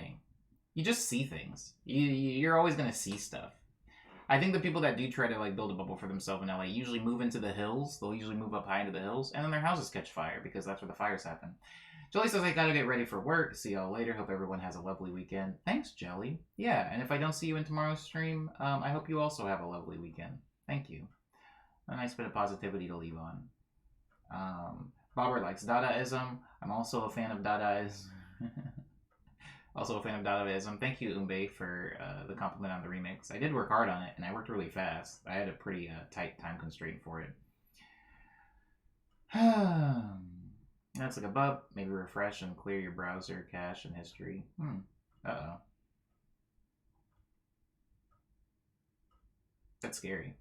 You just see things. You're always going to see stuff. I think the people that do try to like build a bubble for themselves in LA usually move into the hills. They'll usually move up high into the hills, and then their houses catch fire because that's where the fires happen. Jelly says, I gotta get ready for work. See y'all later. Hope everyone has a lovely weekend. Thanks, Jelly. Yeah, and if I don't see you in tomorrow's stream, I hope you also have a lovely weekend. Thank you. A nice bit of positivity to leave on. Bobber likes Dadaism. I'm also a fan of Dadaism. Also a fan of Dadaism. Thank you, Umbe, for the compliment on the remix. I did work hard on it, and I worked really fast. I had a pretty tight time constraint for it. That's like a bug. Maybe refresh and clear your browser cache and history. Uh-oh. That's scary.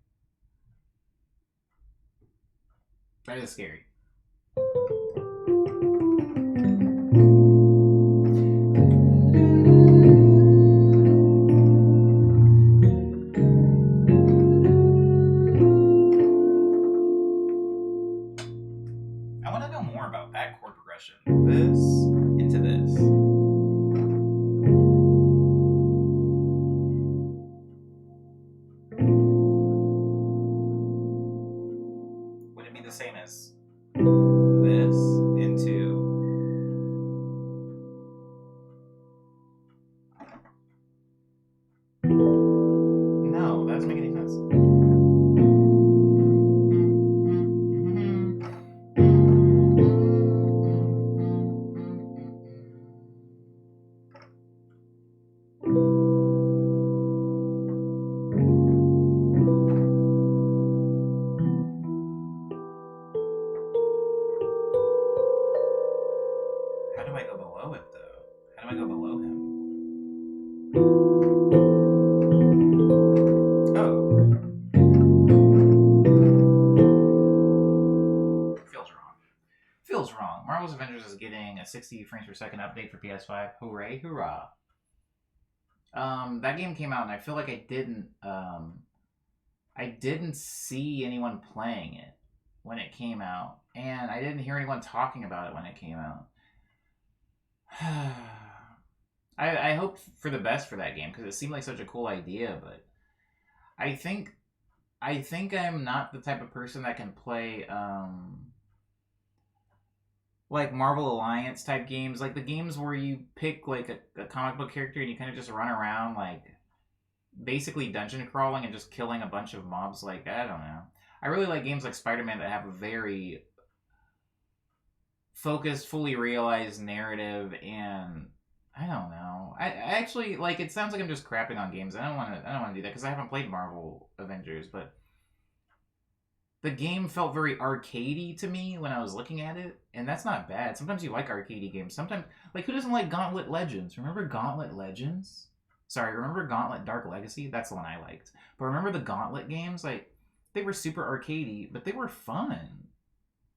That is scary. I want to know more about that chord progression. This into this. Would it be the same as this into... No, that doesn't make any sense. How do I go below it, though? How do I go below him? Oh. Feels wrong. Feels wrong. Marvel's Avengers is getting a 60 frames per second update for PS5. Hooray, hurrah. That game came out, and I feel like I didn't see anyone playing it when it came out, and I didn't hear anyone talking about it when it came out. I hoped for the best for that game because it seemed like such a cool idea, but I think I'm not the type of person that can play like Marvel Alliance type games, like the games where you pick like a comic book character and you kind of just run around like basically dungeon crawling and just killing a bunch of mobs. Like, I don't know. I really like games like Spider-Man that have a very focused, fully realized narrative, and I don't know. I actually like. It sounds like I'm just crapping on games. I don't want to do that because I haven't played Marvel Avengers, but the game felt very arcadey to me when I was looking at it, and that's not bad. Sometimes you like arcadey games. Sometimes, like, who doesn't like Gauntlet Legends? Remember Gauntlet Legends? Sorry, remember Gauntlet Dark Legacy? That's the one I liked. But remember the Gauntlet games? Like, they were super arcadey, but they were fun.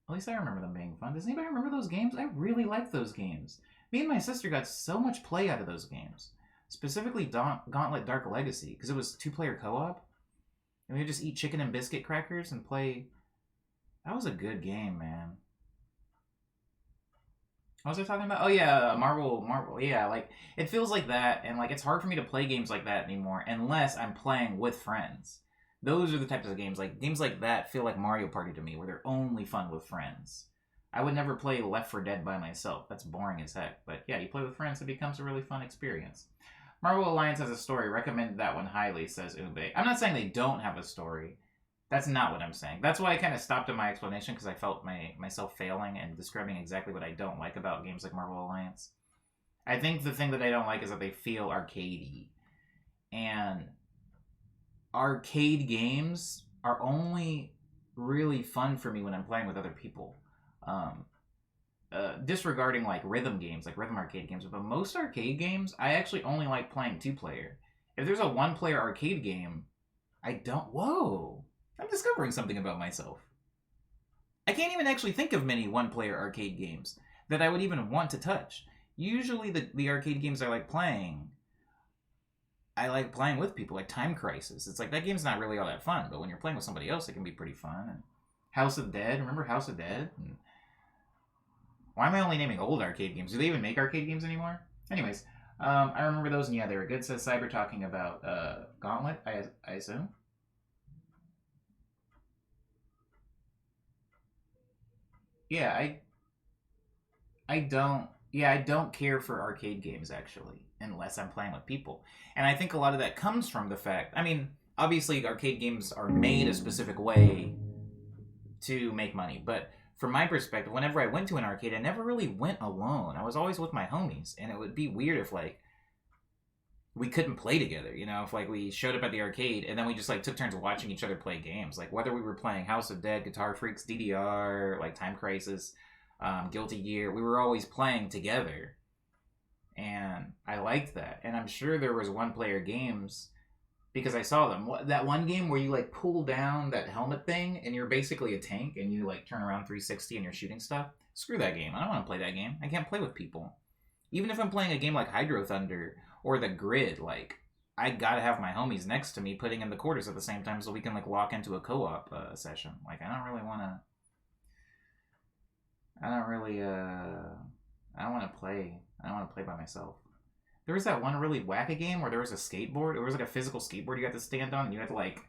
At least I remember them being fun. Does anybody remember those games? I really liked those games. Me and my sister got so much play out of those games. Specifically Gauntlet Dark Legacy, because it was 2-player co-op. And we would just eat chicken and biscuit crackers and play That was a good game, man. What was I talking about? Oh yeah, Marvel. Yeah, like it feels like that, and like it's hard for me to play games like that anymore unless I'm playing with friends. Those are the types of games like that feel like Mario Party to me, where they're only fun with friends. I would never play Left 4 Dead by myself. That's boring as heck. But yeah, you play with friends, it becomes a really fun experience. Marvel Alliance has a story. Recommend that one highly, says Ube. I'm not saying they don't have a story. That's not what I'm saying. That's why I kind of stopped in my explanation because I felt myself failing and describing exactly what I don't like about games like Marvel Alliance. I think the thing that I don't like is that they feel arcadey. And arcade games are only really fun for me when I'm playing with other people. Um, Disregarding like rhythm games, like rhythm arcade games, but most arcade games, I actually only like playing 2-player. If there's a 1-player arcade game, I don't. Whoa! I'm discovering something about myself. I can't even actually think of many 1-player arcade games that I would even want to touch. Usually, the arcade games I like playing with people, like Time Crisis. It's like that game's not really all that fun, but when you're playing with somebody else, it can be pretty fun. And House of Dead, remember House of Dead? And why am I only naming old arcade games? Do they even make arcade games anymore? Anyways, I remember those, and yeah, they were good. Says Cyber talking about Gauntlet, I assume. Yeah, I don't care for arcade games actually, unless I'm playing with people. And I think a lot of that comes from the fact, I mean, obviously arcade games are made a specific way to make money, but from my perspective, whenever I went to an arcade, I never really went alone. I was always with my homies, and it would be weird if like we couldn't play together, you know, if like we showed up at the arcade and then we just like took turns watching each other play games, like whether we were playing House of Dead, Guitar Freaks, DDR, like Time Crisis, Guilty Gear, we were always playing together, and I liked that. And I'm sure there was 1-player games because I saw them. That one game where you like pull down that helmet thing and you're basically a tank and you like turn around 360 and you're shooting stuff. Screw that game. I don't want to play that game. I can't play with people. Even if I'm playing a game like Hydro Thunder or The Grid, like I gotta have my homies next to me putting in the quarters at the same time so we can like lock into a co-op session. Like I don't really want to. I don't really. I don't want to play. I don't want to play by myself. There was that one really wacky game where there was a skateboard. It was like a physical skateboard you had to stand on, and you had to like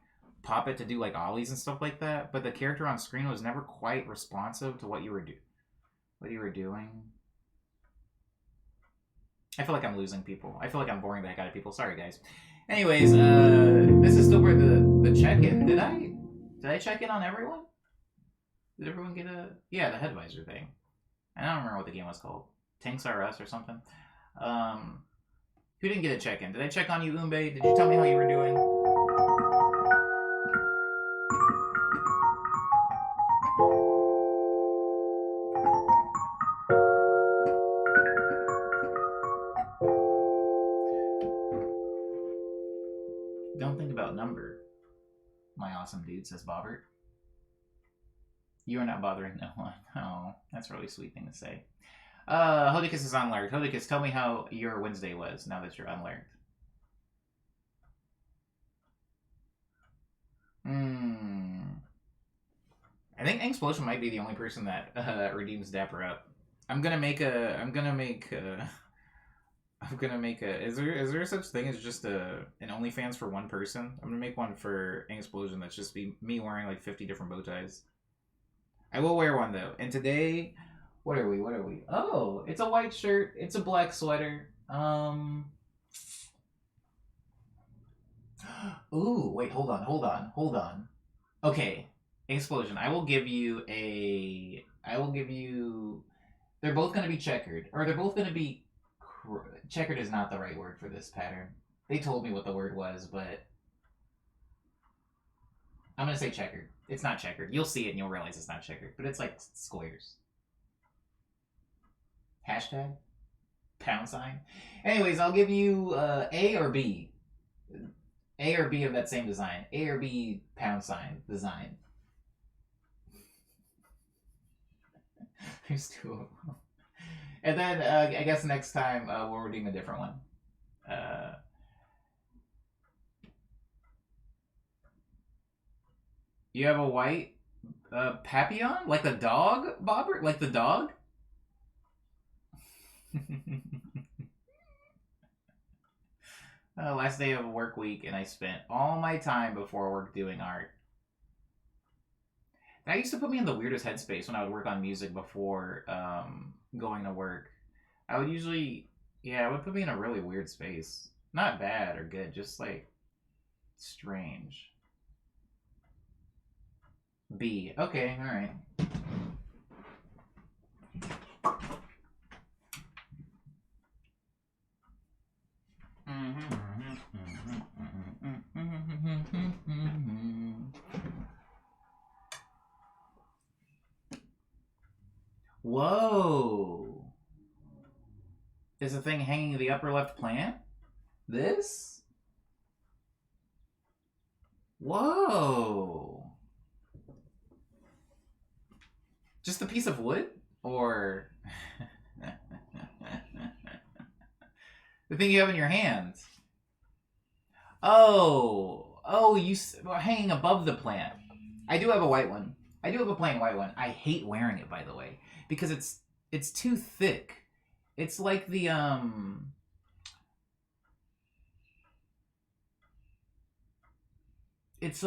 pop it to do like ollies and stuff like that. But the character on screen was never quite responsive to what you were doing. I feel like I'm losing people. I feel like I'm boring the heck out of people. Sorry, guys. Anyways, this is still where the check-in. Did I check in on everyone? Did everyone get a... Yeah, the head visor thing. I don't remember what the game was called. Tanks R Us or something. Who didn't get a check-in? Did I check on you, Umbe? Did you tell me how you were doing? Don't think about number, my awesome dude, says Bobbert. You are not bothering no one. Oh, that's a really sweet thing to say. Hodicus is unlearned. Hodicus, tell me how your Wednesday was now that you're unlearned. I think Explosion might be the only person that redeems Dapper Up. I'm gonna make a. Is there such thing as just an OnlyFans for one person? I'm gonna make one for Explosion that's just be me wearing like 50 different bow ties. I will wear one though. And today, what are we? Oh, it's a white shirt. It's a black sweater. Ooh, wait, hold on. Okay, Explosion. I will give you. They're both gonna be checkered, or they're both gonna be. Checkered is not the right word for this pattern. They told me what the word was, but I'm gonna say checkered. It's not checkered. You'll see it and you'll realize it's not checkered, but it's like squares. Hashtag? Pound sign? Anyways, I'll give you A or B. A or B of that same design. A or B pound sign design. There's two of them. And then I guess next time we'll redeem a different one. You have a white Papillon? Like the dog, Bobber? Like the dog? Last day of work week, and I spent all my time before work doing art. That used to put me in the weirdest headspace when I would work on music before going to work. I would usually, yeah, it would put me in a really weird space. Not bad or good, just like strange. B. Okay, alright. Whoa! Is the thing hanging in the upper left plant? This? Whoa! Just a piece of wood? Or the thing you have in your hands? Oh, hanging above the plant. I do have a white one. I do have a plain white one. I hate wearing it, by the way, because it's too thick. It's like the it's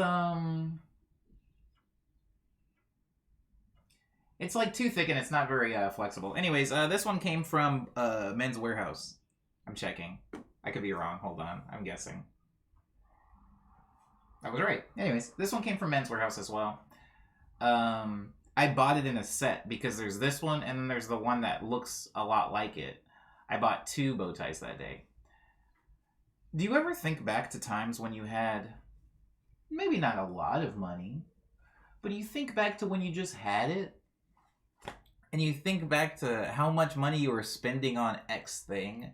like too thick and it's not very flexible. Anyways, this one came from Men's Warehouse. I'm checking. I could be wrong. Hold on. I'm guessing. I was right. Anyways, this one came from Men's Warehouse as well. I bought it in a set because there's this one and then there's the one that looks a lot like it. I bought 2 bow ties that day. Do you ever think back to times when you had maybe not a lot of money, but you think back to when you just had it? And you think back to how much money you were spending on X thing,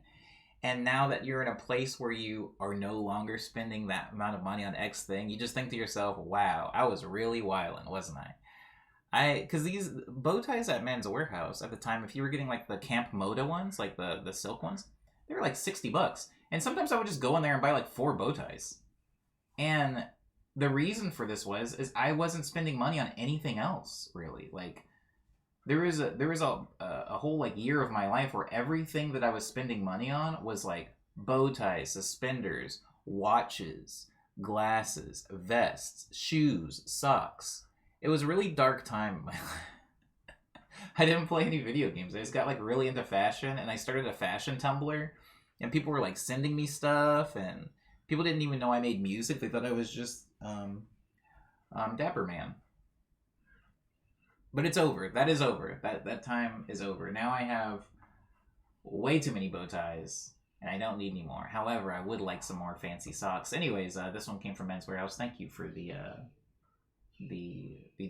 and now that you're in a place where you are no longer spending that amount of money on X thing, you just think to yourself, wow, I was really wildin', wasn't I? Because these bow ties at Men's Warehouse at the time, if you were getting like the Camp Moda ones, like the silk ones, they were like $60. And sometimes I would just go in there and buy like 4 bow ties. And the reason for this is I wasn't spending money on anything else, really. Like, there was a whole like year of my life where everything that I was spending money on was like bow ties, suspenders, watches, glasses, vests, shoes, socks. It was a really dark time in my life. I didn't play any video games. I just got like really into fashion, and I started a fashion Tumblr, and people were like sending me stuff, and people didn't even know I made music. They thought I was just Dapper Man. But it's over. That is over. That time is over. Now I have way too many bow ties, and I don't need any more. However, I would like some more fancy socks. Anyways, this one came from Men's Warehouse. Thank you for the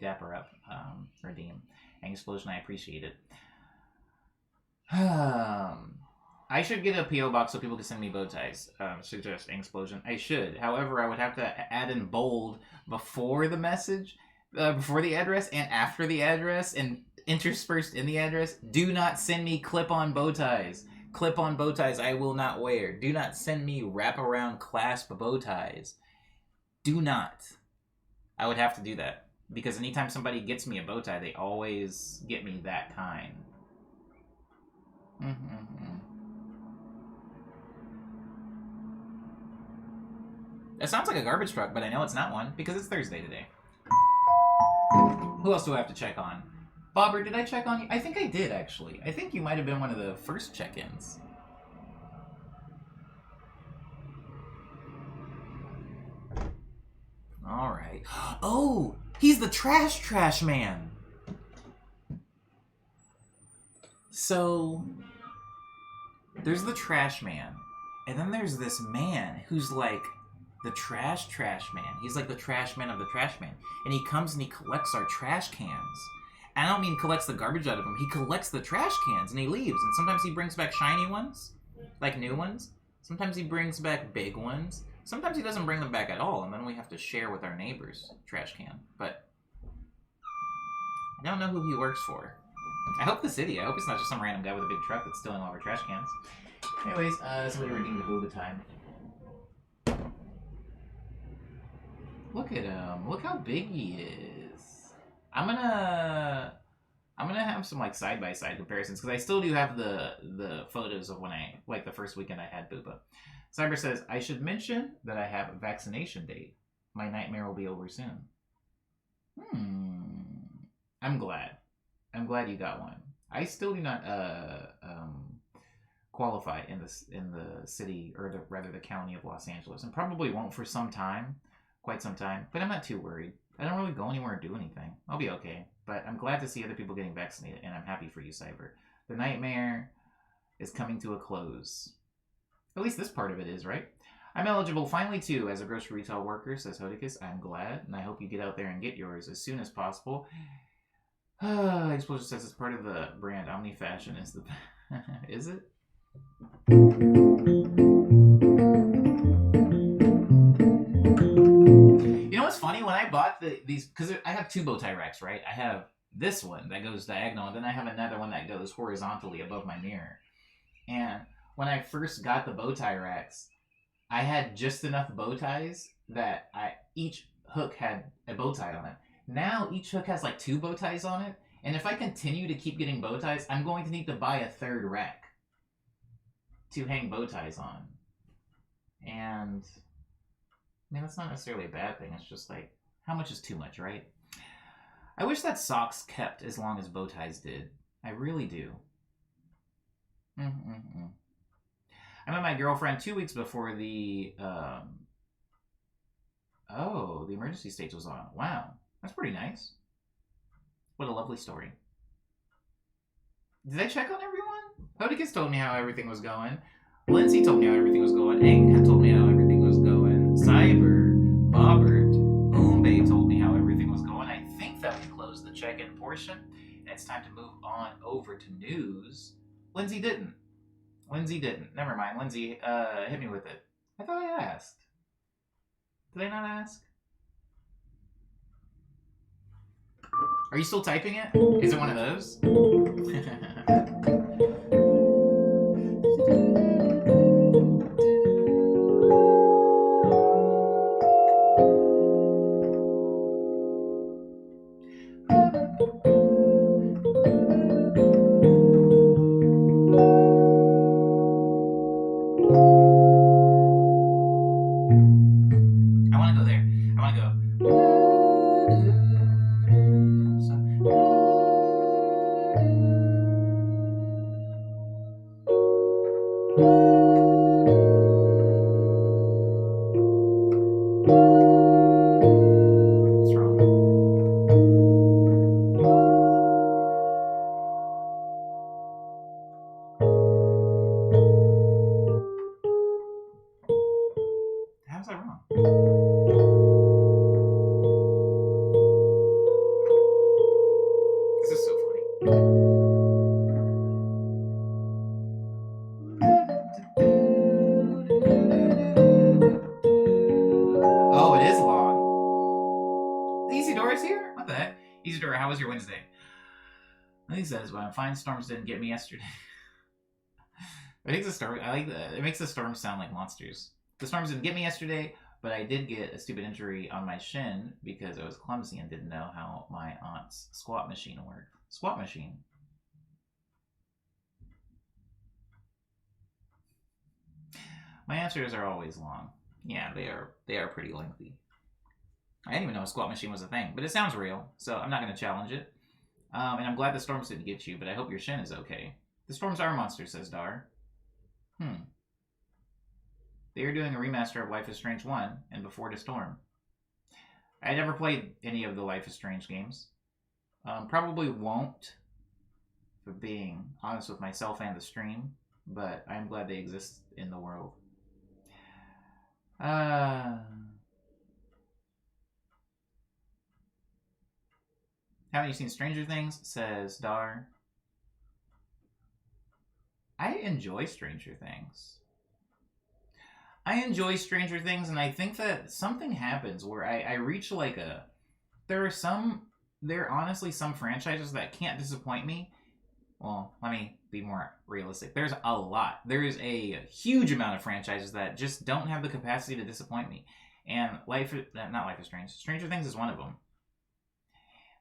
Dapper Up redeem and explosion. I appreciate it. I should get a PO box so people can send me bow ties. Suggest explosion. I should. However, I would have to add in bold before the message. Before the address and after the address and interspersed in the address. Do not send me clip-on bow ties. Clip-on bow ties I will not wear. Do not send me wrap-around clasp bow ties. Do not. I would have to do that. Because anytime somebody gets me a bow tie, they always get me that kind. It sounds like a garbage truck, but I know it's not one because it's Thursday today. Who else do I have to check on? Bobber, did I check on you? I think I did, actually. I think you might have been one of the first check-ins. Alright. Oh! He's the trash man! So, there's the trash man. And then there's this man who's like the trash man. He's like the trash man of the trash man. And he comes and he collects our trash cans. And I don't mean collects the garbage out of them. He collects the trash cans and he leaves. And sometimes he brings back shiny ones, like new ones. Sometimes he brings back big ones. Sometimes he doesn't bring them back at all. And then we have to share with our neighbor's trash can. But I don't know who he works for. I hope the city. I hope it's not just some random guy with a big truck that's stealing all of our trash cans. Anyways, somebody redeemed the booba time. Look at him. Look how big he is. I'm gonna have some like side by side comparisons because I still do have the photos of when I like the first weekend I had Booba. Cyber says I should mention that I have a vaccination date. My nightmare will be over soon. I'm glad. I'm glad you got one. I still do not qualify in the city or rather the county of Los Angeles, and probably won't for some time, quite some time. But I'm not too worried. I don't really go anywhere or do anything. I'll be okay. But I'm glad to see other people getting vaccinated, and I'm happy for you, Cyber. The nightmare is coming to a close. At least this part of it is, right? I'm eligible finally too as a grocery retail worker, says Hodicus. I'm glad, and I hope you get out there and get yours as soon as possible. Explosion says it's part of the brand. Omni Fashion is the... is it? You know what's funny? When I bought these... Because I have two bow tie racks, right? I have this one that goes diagonal, and then I have another one that goes horizontally above my mirror. And when I first got the bow tie racks, I had just enough bow ties that each hook had a bow tie on it. Now each hook has like 2 bow ties on it, and if I continue to keep getting bow ties, I'm going to need to buy a third rack to hang bow ties on. And I mean, that's not necessarily a bad thing. It's just like, how much is too much, right? I wish that socks kept as long as bow ties did. I really do. I met my girlfriend 2 weeks before the the emergency state was on. Wow, that's pretty nice. What a lovely story. Did I check on everyone? Hodicus told me how everything was going. Lindsay told me how everything was going. Ang told me how everything was going. Cyber, Bobbert, Umbe told me how everything was going. I think that we closed the check-in portion, and it's time to move on over to news. Lindsay didn't. Never mind. Lindsay, hit me with it. I thought I asked. Did I not ask? Are you still typing it? Is it one of those? I want to go there. I want to go. What's wrong? How's that wrong? This is so funny. Oh, it is long. Isidora is here? What the heck? Isidora, how was your Wednesday? He says, well, I'm fine. Storms didn't get me yesterday. I like that. It makes the storms sound like monsters. The storms didn't get me yesterday, but I did get a stupid injury on my shin because I was clumsy and didn't know how my aunt's squat machine worked. Squat machine. My answers are always long. Yeah, they are pretty lengthy. I didn't even know a squat machine was a thing, but it sounds real, so I'm not going to challenge it. And I'm glad the storms didn't get you, but I hope your shin is okay. The storms are monsters, says Dar. They are doing a remaster of Life is Strange 1 and Before the Storm. I never played any of the Life is Strange games. Probably won't, for being honest with myself and the stream, but I'm glad they exist in the world. Haven't you seen Stranger Things? Says Dar. I enjoy Stranger Things. And I think that something happens where I reach like a... There are honestly some franchises that can't disappoint me. Well, let me be more realistic. There's a lot. There's a huge amount of franchises that just don't have the capacity to disappoint me. And not Life is Strange. Stranger Things is one of them.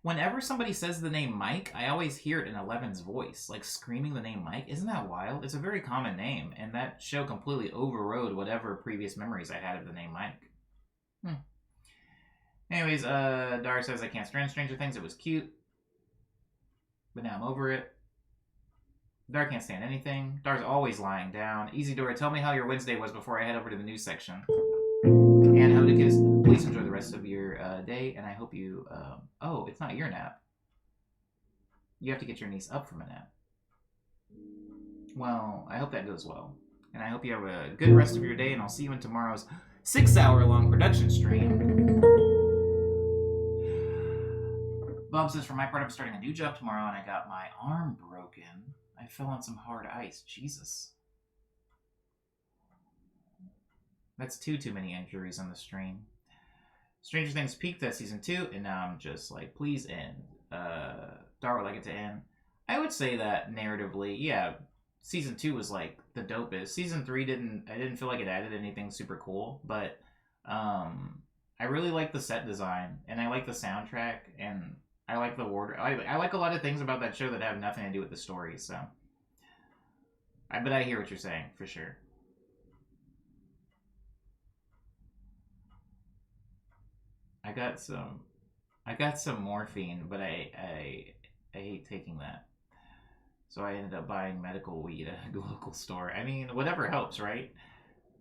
Whenever somebody says the name Mike, I always hear it in Eleven's voice, like screaming the name Mike. Isn't that wild? It's a very common name, and that show completely overrode whatever previous memories I had of the name Mike. Anyways, Dar says I can't stand Stranger Things. It was cute, but now I'm over it. Dar can't stand anything. Dar's always lying down. Easy Dora, tell me how your Wednesday was before I head over to the news section. And Hodicus, please enjoy the rest of your day, and I hope you... oh, it's not your nap. You have to get your niece up from a nap. Well, I hope that goes well. And I hope you have a good rest of your day, and I'll see you in tomorrow's 6-hour-long production stream. Bob says, for my part, I'm starting a new job tomorrow, and I got my arm broken. I fell on some hard ice. Jesus. That's too many injuries on the stream. Stranger Things peaked at season 2, and now I'm just like, please end. Dar would like it to end. I would say that narratively, yeah, season 2 was like the dopest. Season 3 I didn't feel like it added anything super cool, but I really like the set design, and I like the soundtrack, and I like the wardrobe. I like a lot of things about that show that have nothing to do with the story, so. But I hear what you're saying, for sure. I got some morphine, but I hate taking that. So I ended up buying medical weed at a local store. I mean, whatever helps, right?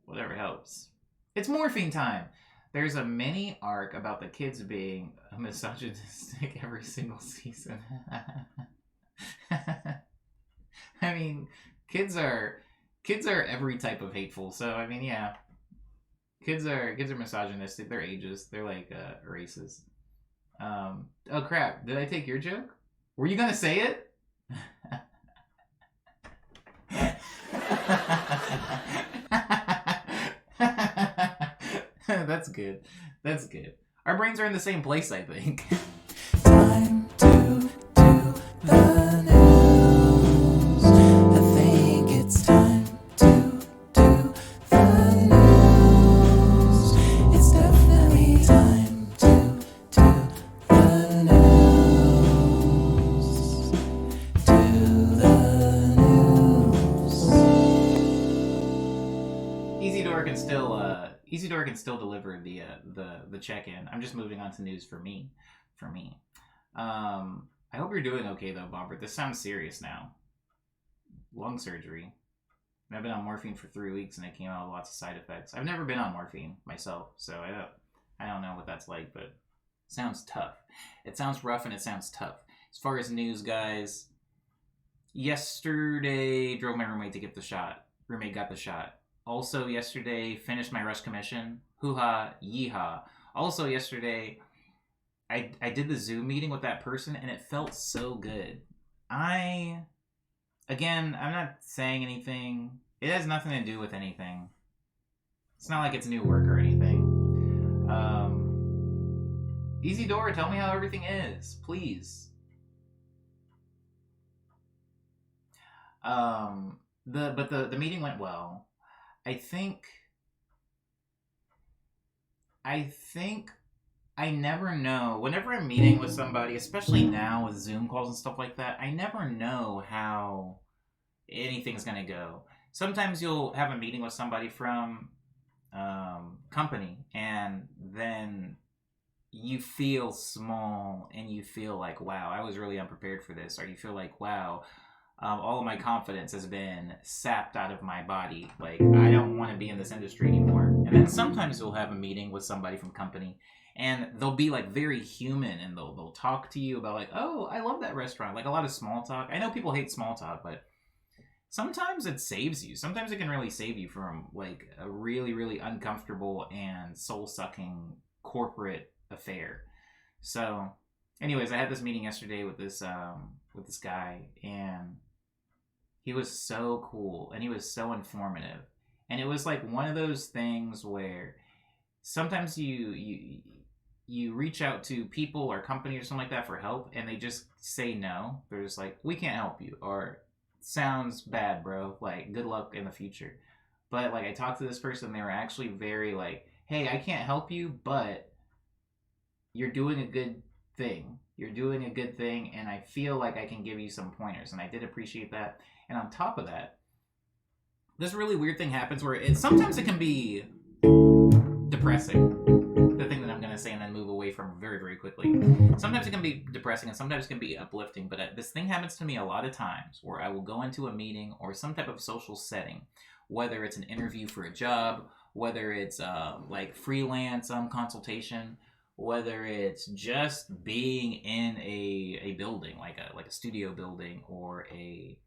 Whatever helps. It's morphine time! There's a mini arc about the kids being misogynistic every single season. I mean, kids are every type of hateful, so I mean, yeah. Kids are misogynistic. They're ageist. They're like racist. Oh crap! Did I take your joke? Were you gonna say it? That's good. That's good. Our brains are in the same place, I think. Time to do the news. I think it's time to do the news. It's definitely time to do the news. Do the news. Easy Door can still deliver the check-in. I'm just moving on to news for me. I hope you're doing okay though, Bobbert. This sounds serious now. Lung surgery. I've been on morphine for 3 weeks and it came out with lots of side effects. I've never been on morphine myself, so I don't know what that's like, but it sounds tough. It sounds rough and it sounds tough. As far as news, guys, yesterday drove my roommate to get the shot. Roommate got the shot. Also yesterday, finished my rush commission. Hoo-ha, yee-haw. Also yesterday, I did the Zoom meeting with that person, and it felt so good. I'm not saying anything. It has nothing to do with anything. It's not like it's new work or anything. Easy Door, tell me how everything is, please. The meeting went well. I think I never know. Whenever I'm meeting with somebody, especially now with Zoom calls and stuff like that, I never know how anything's gonna go. Sometimes you'll have a meeting with somebody from company, and then you feel small, and you feel like, wow, I was really unprepared for this, or you feel like, wow, all of my confidence has been sapped out of my body. Like, I don't want to be in this industry anymore. And then sometimes you'll have a meeting with somebody from company, and they'll be like very human, and they'll talk to you about like, oh, I love that restaurant. Like a lot of small talk. I know people hate small talk, but sometimes it saves you. Sometimes it can really save you from like a really, really uncomfortable and soul-sucking corporate affair. So anyways, I had this meeting yesterday with this guy, and he was so cool, and he was so informative. And it was like one of those things where sometimes you reach out to people or companies or something like that for help, and they just say no. They're just like, we can't help you, or sounds bad, bro. Like, good luck in the future. But like, I talked to this person, they were actually very like, hey, I can't help you, but you're doing a good thing. You're doing a good thing, and I feel like I can give you some pointers, and I did appreciate that. And on top of that, this really weird thing happens where sometimes it can be depressing. The thing that I'm going to say and then move away from very, very quickly. Sometimes it can be depressing and sometimes it can be uplifting, but this thing happens to me a lot of times where I will go into a meeting or some type of social setting, whether it's an interview for a job, whether it's like freelance consultation, whether it's just being in a building, like a studio building or a...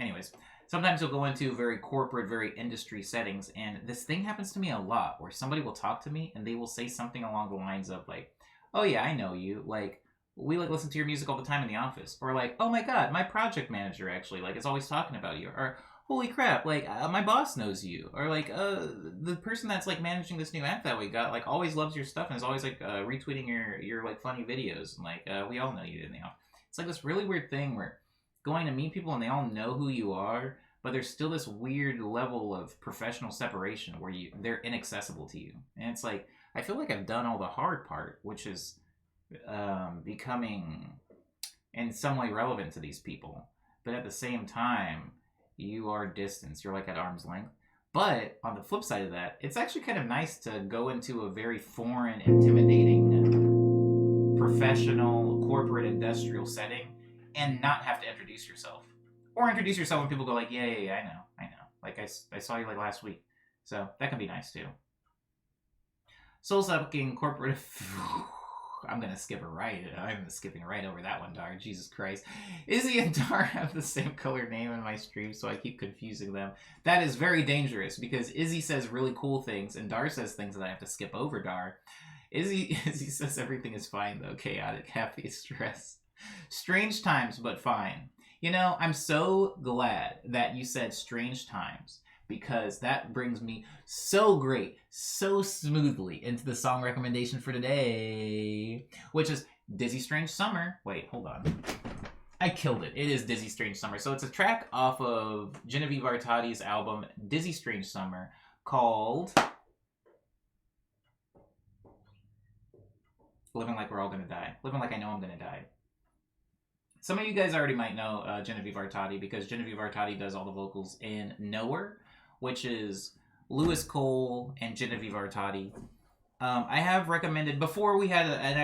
Anyways, sometimes you'll go into very corporate, very industry settings, and this thing happens to me a lot where somebody will talk to me and they will say something along the lines of like, oh yeah, I know you, like we like listen to your music all the time in the office, or like, oh my god, my project manager actually like is always talking about you, or holy crap, like my boss knows you, or like the person that's like managing this new app that we got like always loves your stuff and is always like retweeting your like funny videos, and like we all know you in the office. It's like this really weird thing where going to meet people and they all know who you are, but there's still this weird level of professional separation where they're inaccessible to you. And it's like, I feel like I've done all the hard part, which is becoming in some way relevant to these people. But at the same time, you are distanced. You're like at arm's length. But on the flip side of that, it's actually kind of nice to go into a very foreign, intimidating, professional, corporate, industrial setting and not have to introduce yourself. Or introduce yourself and people go like, yeah, I know. Like, I saw you like last week. So that can be nice too. Soul-sucking corporate... I'm going to skip it right. I'm skipping right over that one, Dar. Jesus Christ. Izzy and Dar have the same color name in my stream, so I keep confusing them. That is very dangerous because Izzy says really cool things and Dar says things that I have to skip over, Dar. Izzy says everything is fine, though. Chaotic, happy, stress. Strange times, but fine. You know, I'm so glad that you said strange times because that brings me so great, so smoothly into the song recommendation for today, which is Dizzy Strange Summer. Wait, hold on. I killed it. It is Dizzy Strange Summer. So it's a track off of Genevieve Artadi's album Dizzy Strange Summer called Living Like We're All Gonna Die. Living Like I Know I'm Gonna Die. Some of you guys already might know Genevieve Artadi because Genevieve Artadi does all the vocals in Nowhere, which is Lewis Cole and Genevieve Artadi. I have recommended before we had an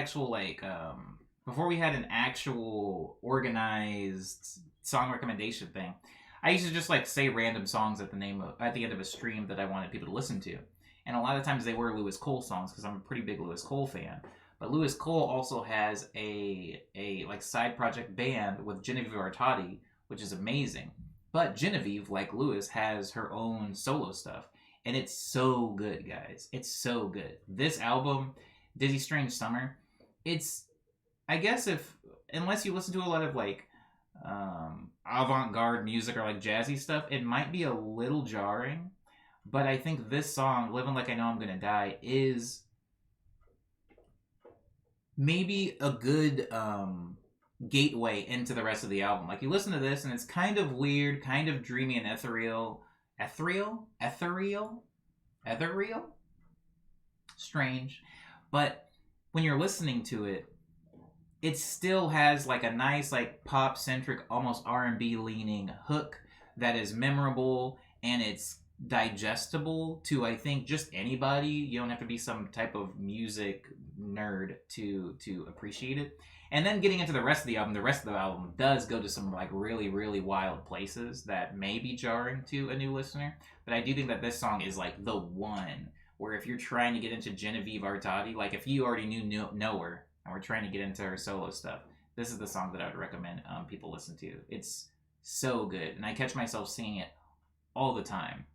actual organized song recommendation thing. I used to just like say random songs at the end of a stream that I wanted people to listen to, and a lot of times they were Lewis Cole songs because I'm a pretty big Lewis Cole fan. But Lewis Cole also has a like side project band with Genevieve Artadi, which is amazing. But Genevieve, like Lewis, has her own solo stuff. And it's so good, guys. It's so good. This album, Dizzy Strange Summer, it's, I guess unless you listen to a lot of like avant-garde music or like jazzy stuff, it might be a little jarring. But I think this song, Living Like I Know I'm Gonna Die, is maybe a good gateway into the rest of the album. Like you listen to this and it's kind of weird, kind of dreamy and ethereal, strange, but when you're listening to it, it still has like a nice like pop centric, almost R&B leaning hook that is memorable, and it's digestible to, I think, just anybody. You don't have to be some type of music nerd to appreciate it. And then getting into the rest of the album does go to some like really, really wild places that may be jarring to a new listener. But I do think that this song is like the one where if you're trying to get into Genevieve Artadi, like if you already know her and we're trying to get into her solo stuff, this is the song that I would recommend people listen to. It's so good, and I catch myself singing it all the time.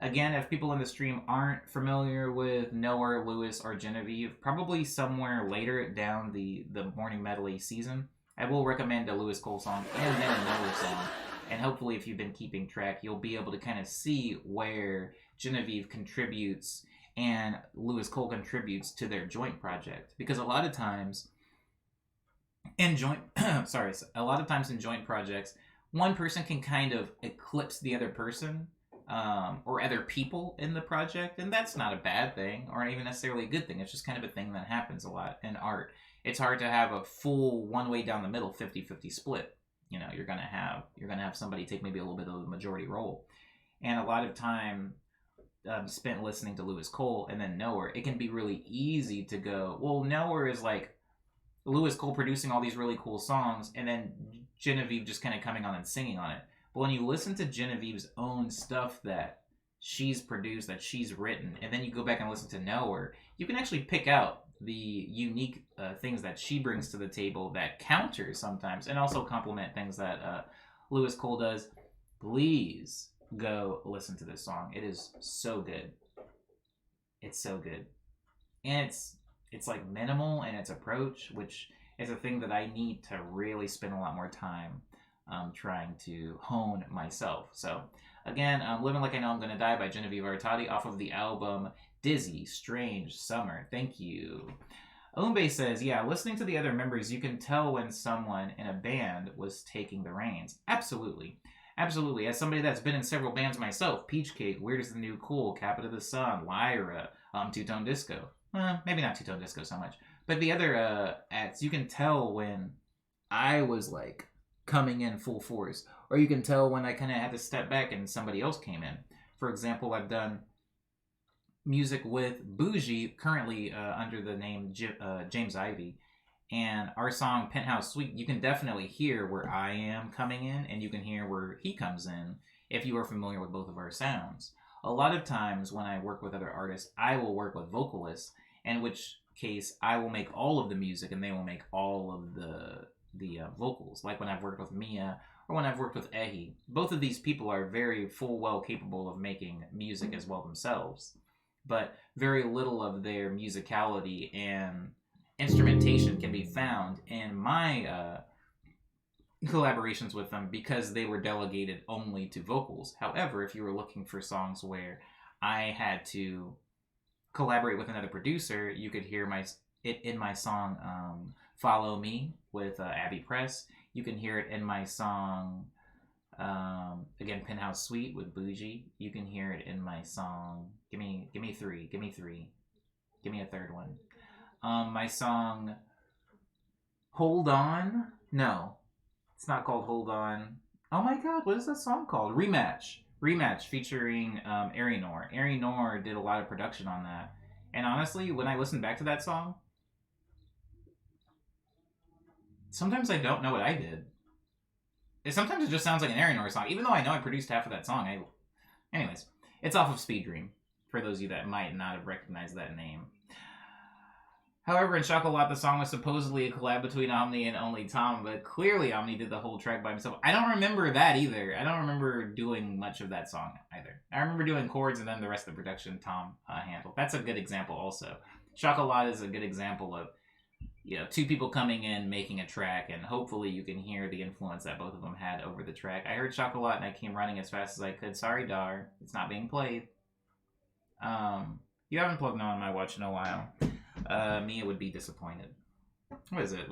Again, if people in the stream aren't familiar with Noah, Lewis, or Genevieve, probably somewhere later down the Morning Medley season, I will recommend a Lewis Cole song and then a Noah song. And hopefully if you've been keeping track, you'll be able to kind of see where Genevieve contributes and Lewis Cole contributes to their joint project. Because a lot of times in joint projects, one person can kind of eclipse the other person, or other people in the project, and that's not a bad thing or even necessarily a good thing. It's just kind of a thing that happens a lot in art. it's hard to have a full one way down the middle 50-50 split. You know, you're gonna have somebody take maybe a little bit of the majority role, and a lot of time spent listening to Lewis Cole and then Nowhere, it can be really easy to go, well, Nowhere is like Lewis Cole producing all these really cool songs, and then Genevieve just kind of coming on and singing on it. But when you listen to Genevieve's own stuff that she's produced, that she's written, and then you go back and listen to Nowhere, you can actually pick out the unique things that she brings to the table that counter sometimes, and also complement things that Lewis Cole does. Please go listen to this song. It is so good. It's so good, and it's like minimal in its approach, which is a thing that I need to really spend a lot more time trying to hone myself. So again, Living Like I Know I'm Gonna Die by Genevieve Artadi off of the album Dizzy Strange Summer. Thank you. Umbe says, yeah, listening to the other members, you can tell when someone in a band was taking the reins. Absolutely. Absolutely. As somebody that's been in several bands myself, Peach Cake, Weird Is the New Cool, Capita the Sun, Lyra, Two Tone Disco. Maybe not Two Tone Disco so much. But the other acts, you can tell when I was like coming in full force, or you can tell when I kind of had to step back and somebody else came in. For example, I've done music with Bougie, currently under the name James Ivy, and our song Penthouse Suite, you can definitely hear where I am coming in, and you can hear where he comes in if you are familiar with both of our sounds. A lot of times when I work with other artists, I will work with vocalists, in which case I will make all of the music and they will make all of the vocals. Like when I've worked with Mia or when I've worked with Ehi. Both of these people are very full well capable of making music as well themselves, but very little of their musicality and instrumentation can be found in my collaborations with them because they were delegated only to vocals. However, if you were looking for songs where I had to collaborate with another producer, you could hear it in my song Follow Me with Abby Press. You can hear it in my song again, Penthouse Suite with Bougie. You can hear it in my song Give me three, give me a third one. My song Hold On. No, it's not called Hold On. Oh my god, what is that song called? Rematch featuring Arinor. Arinor did a lot of production on that. And honestly, when I listen back to that song, sometimes I don't know what I did. Sometimes it just sounds like an Arinor song, even though I know I produced half of that song. Anyways, it's off of Speed Dream, for those of you that might not have recognized that name. However, in Chocolat, the song was supposedly a collab between Omni and Only Tom, but clearly Omni did the whole track by himself. I don't remember that either. I don't remember doing much of that song either. I remember doing chords and then the rest of the production Tom handled. That's a good example also. Chocolat is a good example of, you know, two people coming in, making a track, and hopefully you can hear the influence that both of them had over the track. I heard Chocolat and I came running as fast as I could. Sorry, Dar. It's not being played. You haven't plugged on my watch in a while. Mia would be disappointed. What is it?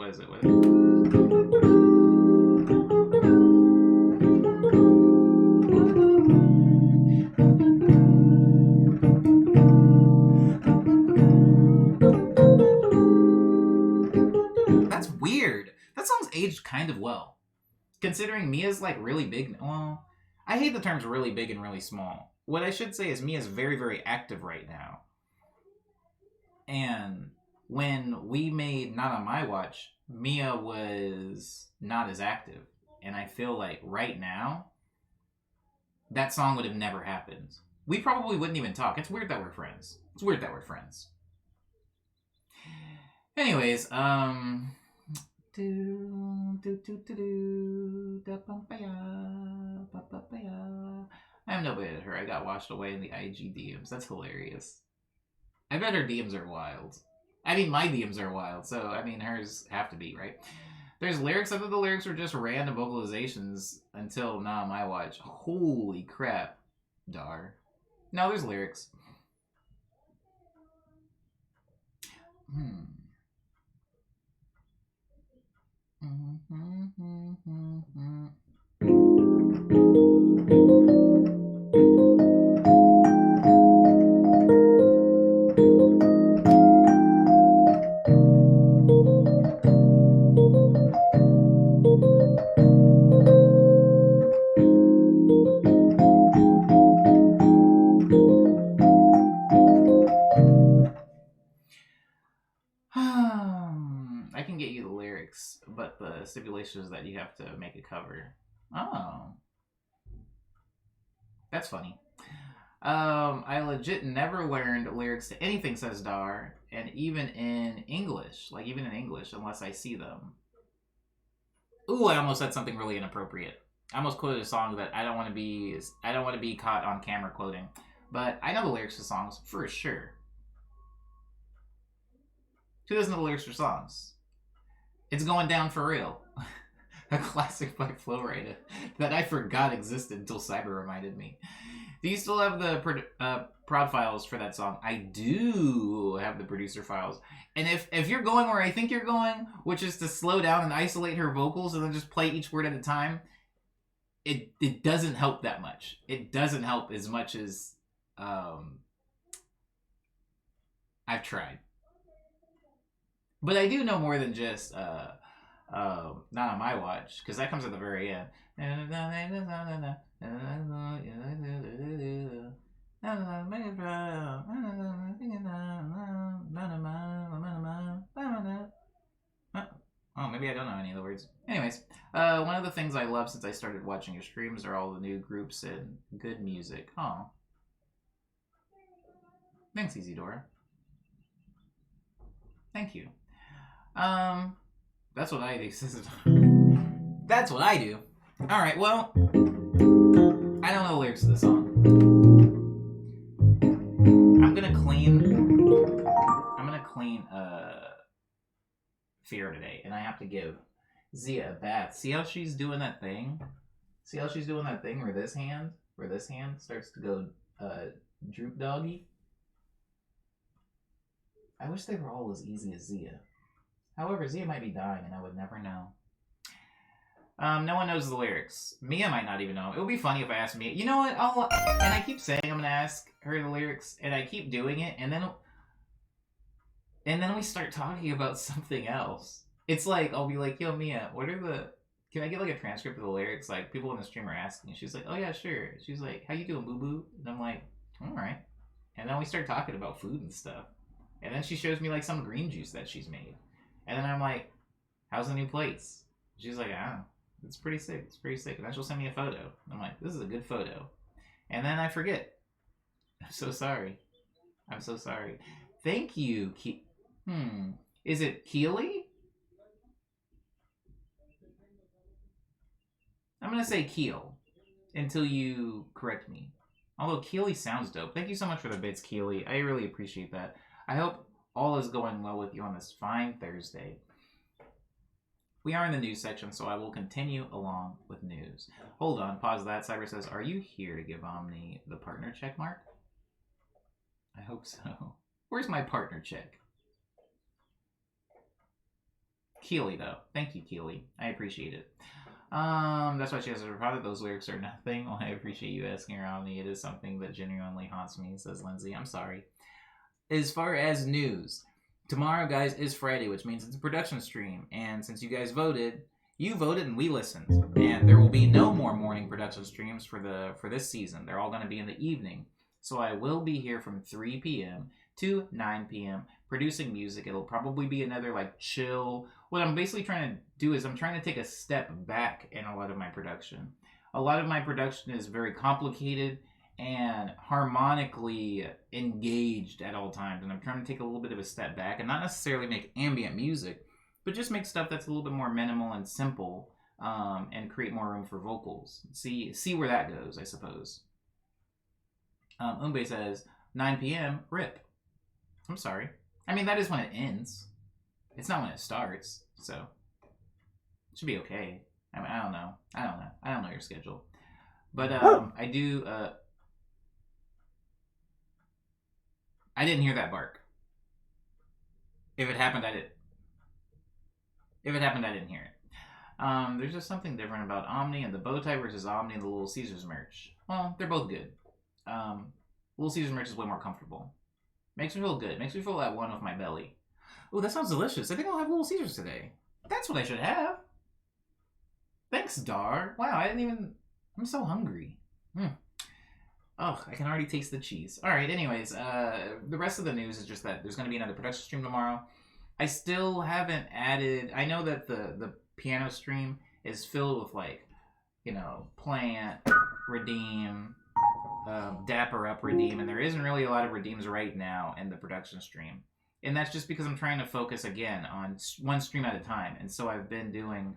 That's weird. That song's aged kind of well. Considering Mia's like really big. Well, I hate the terms really big and really small. What I should say is Mia's very, very active right now. And when we made Not On My Watch, Mia was not as active. And I feel like right now, that song would have never happened. We probably wouldn't even talk. It's weird that we're friends. Anyways, I have no way at her. I got washed away in the IG DMs. That's hilarious. I bet her DMs are wild. I mean, my DMs are wild, so, I mean, hers have to be, right? There's lyrics. I thought the lyrics were just random vocalizations until Not On My Watch. Holy crap. Dar. No, there's lyrics. but the stipulation is that you have to make a cover. Oh. That's funny. I legit never learned lyrics to anything, says Dar, and even in English, unless I see them. Ooh, I almost said something really inappropriate. I almost quoted a song that I don't want to be caught on camera quoting, but I know the lyrics to songs for sure. Who doesn't know the lyrics for songs? It's Going Down for Real. A classic by Flo Rida that I forgot existed until Cyber reminded me. Do you still have the prod files for that song? I do have the producer files. And if you're going where I think you're going, which is to slow down and isolate her vocals and then just play each word at a time, it doesn't help that much. It doesn't help as much as I've tried. But I do know more than just not on my watch, because that comes at the very end. Oh, maybe I don't know any of the words. Anyways, one of the things I love since I started watching your streams are all the new groups and good music. Oh. Thanks, Isidora. Thank you. That's what I do. That's what I do. Alright, well, I don't know the lyrics to the song. I'm gonna clean Fear today, and I have to give Zia a bath. See how she's doing that thing? See how she's doing that thing where this hand starts to go droop doggy? I wish they were all as easy as Zia. However, Zia might be dying, and I would never know. No one knows the lyrics. Mia might not even know. It would be funny if I asked Mia. You know what? And I keep saying I'm gonna ask her the lyrics, and I keep doing it, and then we start talking about something else. It's like I'll be like, "Yo, Mia, can I get like a transcript of the lyrics?" Like people in the stream are asking. She's like, "Oh yeah, sure." She's like, "How you doing, boo boo?" And I'm like, "All right." And then we start talking about food and stuff. And then she shows me like some green juice that she's made. And then I'm like, "How's the new plates?" She's like, "I don't know. It's pretty sick. It's pretty sick." And then she'll send me a photo. And I'm like, "This is a good photo." And then I forget. I'm so sorry. I'm so sorry. Thank you. Is it Keely? I'm going to say Keel until you correct me. Although Keely sounds dope. Thank you so much for the bits, Keely. I really appreciate that. I hope all is going well with you on this fine Thursday. We are in the news section, so I will continue along with news. Hold on, pause that. Cyber says, "Are you here to give Omni the partner check mark?" I hope so. Where's my partner check? Keely, though. Thank you, Keely. I appreciate it. That's why she has a reply that those lyrics are nothing. Well, I appreciate you asking her, Omni. It is something that genuinely haunts me, says Lindsay. I'm sorry. As far as news, tomorrow, guys, is Friday, which means it's a production stream. And since you guys voted, and we listened. And there will be no more morning production streams for this season. They're all going to be in the evening. So I will be here from 3 p.m. to 9 p.m. producing music. It'll probably be another like chill. What I'm basically trying to do is I'm trying to take a step back in a lot of my production. A lot of my production is very complicated and harmonically engaged at all times. And I'm trying to take a little bit of a step back and not necessarily make ambient music, but just make stuff that's a little bit more minimal and simple, and create more room for vocals. See where that goes, I suppose. Umbe says, 9 p.m., RIP. I'm sorry. I mean, that is when it ends. It's not when it starts, so it should be okay. I mean, I don't know. I don't know your schedule. But I do... I didn't hear that bark. If it happened, I didn't hear it. There's just something different about Omni and the Bowtie versus Omni and the Little Caesars merch. Well, they're both good. Little Caesars merch is way more comfortable. Makes me feel good. Makes me feel at one with my belly. Oh, that sounds delicious. I think I'll have Little Caesars today. That's what I should have. Thanks, Dar. Wow, I'm so hungry. Oh, I can already taste the cheese. All right, anyways, the rest of the news is just that there's going to be another production stream tomorrow. I still haven't added... I know that the piano stream is filled with like, plant, redeem, dapper up, redeem, and there isn't really a lot of redeems right now in the production stream. And that's just because I'm trying to focus again on one stream at a time. And so I've been doing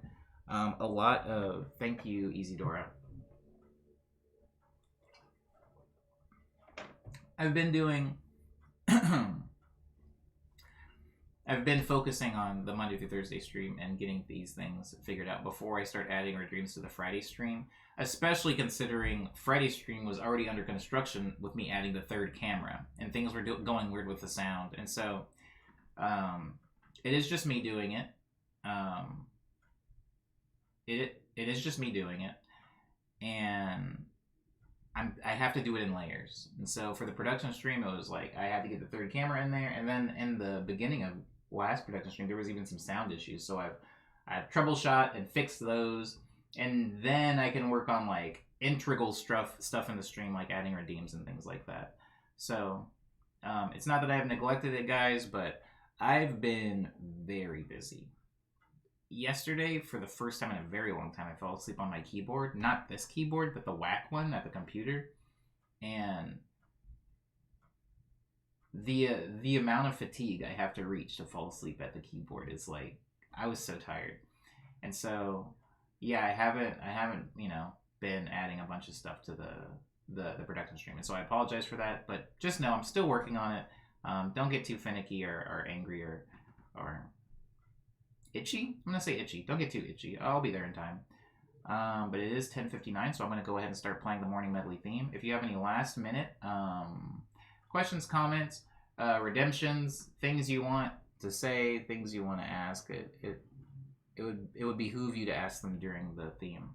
a lot of, thank you, Easydora. I've been doing, I've been focusing on the Monday through Thursday stream and getting these things figured out before I start adding redeems to the Friday stream. Especially considering Friday's stream was already under construction with me adding the third camera, and things were going weird with the sound. And so, it is just me doing it. It is just me doing it, and I have to do it in layers. And so for the production stream, it was like I had to get the third camera in there, and then in the beginning of last production stream, there was even some sound issues. So I've troubleshot and fixed those. And then I can work on like integral stuff in the stream, like adding redeems and things like that. So it's not that I've neglected it, guys, but I've been very busy. Yesterday, for the first time in a very long time, I fell asleep on my keyboard. Not this keyboard, but the whack one at the computer. And the amount of fatigue I have to reach to fall asleep at the keyboard is like, I was so tired. And so... yeah, I haven't, been adding a bunch of stuff to the production stream. And so I apologize for that, but just know I'm still working on it. Don't get too finicky or angry or itchy. I'm going to say itchy. Don't get too itchy. I'll be there in time. But it is 10:59, so I'm going to go ahead and start playing the morning medley theme. If you have any last minute questions, comments, redemptions, things you want to say, things you want to ask, it would behoove you to ask them during the theme.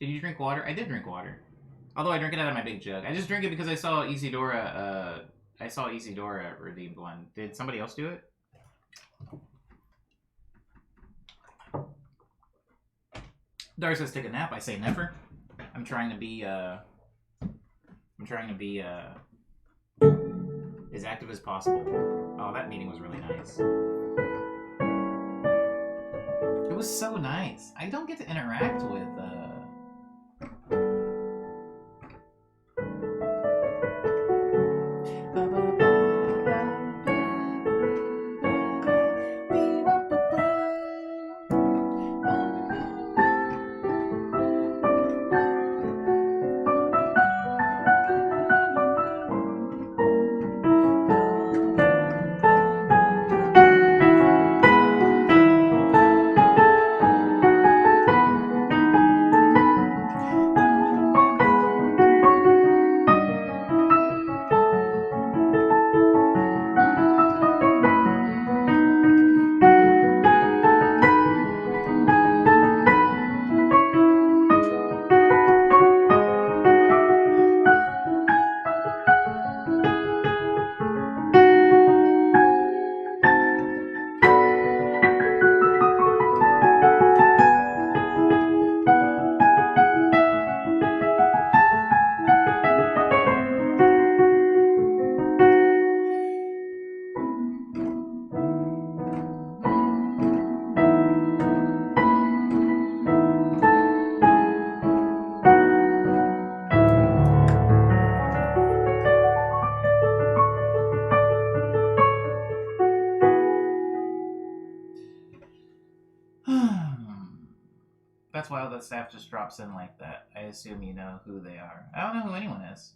Did you drink water? I did drink water. Although I drink it out of my big jug. I just drink it because I saw Isidora redeemed one. Did somebody else do it? Dar says take a nap. I say never. I'm trying to be as active as possible. Oh, that meeting was really nice. It was so nice. I don't get to interact with That's why all the staff just drops in like that. I assume you know who they are. I don't know who anyone is.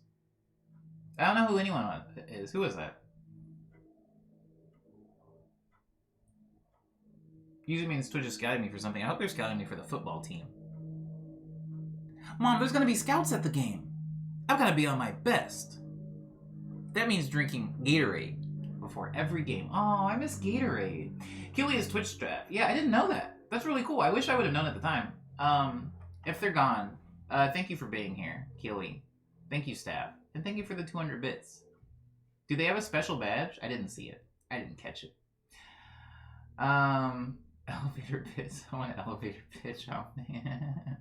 I don't know who anyone is. Who is that? Usually means Twitch is scouting me for something. I hope they're scouting me for the football team. Mom, there's gonna be scouts at the game. I've gotta be on my best. That means drinking Gatorade before every game. Oh, I miss Gatorade. Keely is Twitch staff. Yeah, I didn't know that. That's really cool. I wish I would have known at the time. If they're gone, thank you for being here, Keely. Thank you, staff. And thank you for the 200 bits. Do they have a special badge? I didn't see it. I didn't catch it. Elevator pitch. I want an elevator pitch. Oh, man.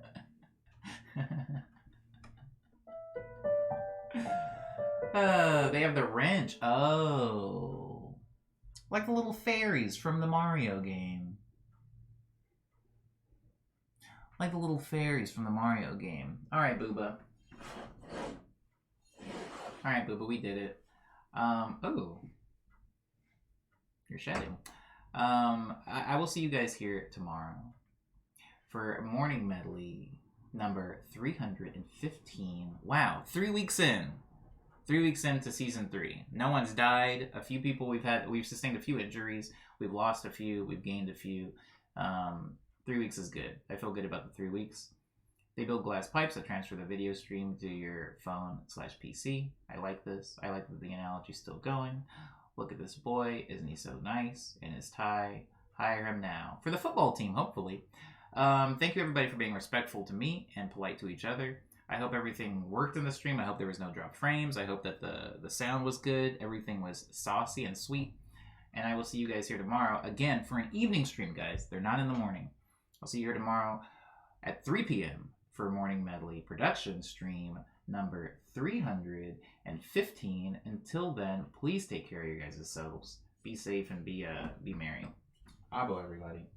They have the wrench. Oh. Like the little fairies from the Mario game. Like the little fairies from the Mario game. Alright, Booba. Alright, Booba, we did it. Oh. You're shedding. I will see you guys here tomorrow for morning medley number 315. Wow, 3 weeks in. 3 weeks into season 3. No one's died. A few people we've sustained a few injuries. We've lost a few. We've gained a few. 3 weeks is good. I feel good about the 3 weeks. They build glass pipes that transfer the video stream to your phone/PC. I like this. I like that the analogy's still going. Look at this boy. Isn't he so nice? In his tie. Hire him now. For the football team, hopefully. Thank you everybody for being respectful to me and polite to each other. I hope everything worked in the stream. I hope there was no drop frames. I hope that the sound was good. Everything was saucy and sweet. And I will see you guys here tomorrow again for an evening stream, guys. They're not in the morning. I'll see you here tomorrow at 3 p.m. for Morning Medley production stream number 315. Until then, please take care of your guys' selves. Be safe and be merry. Abo, everybody.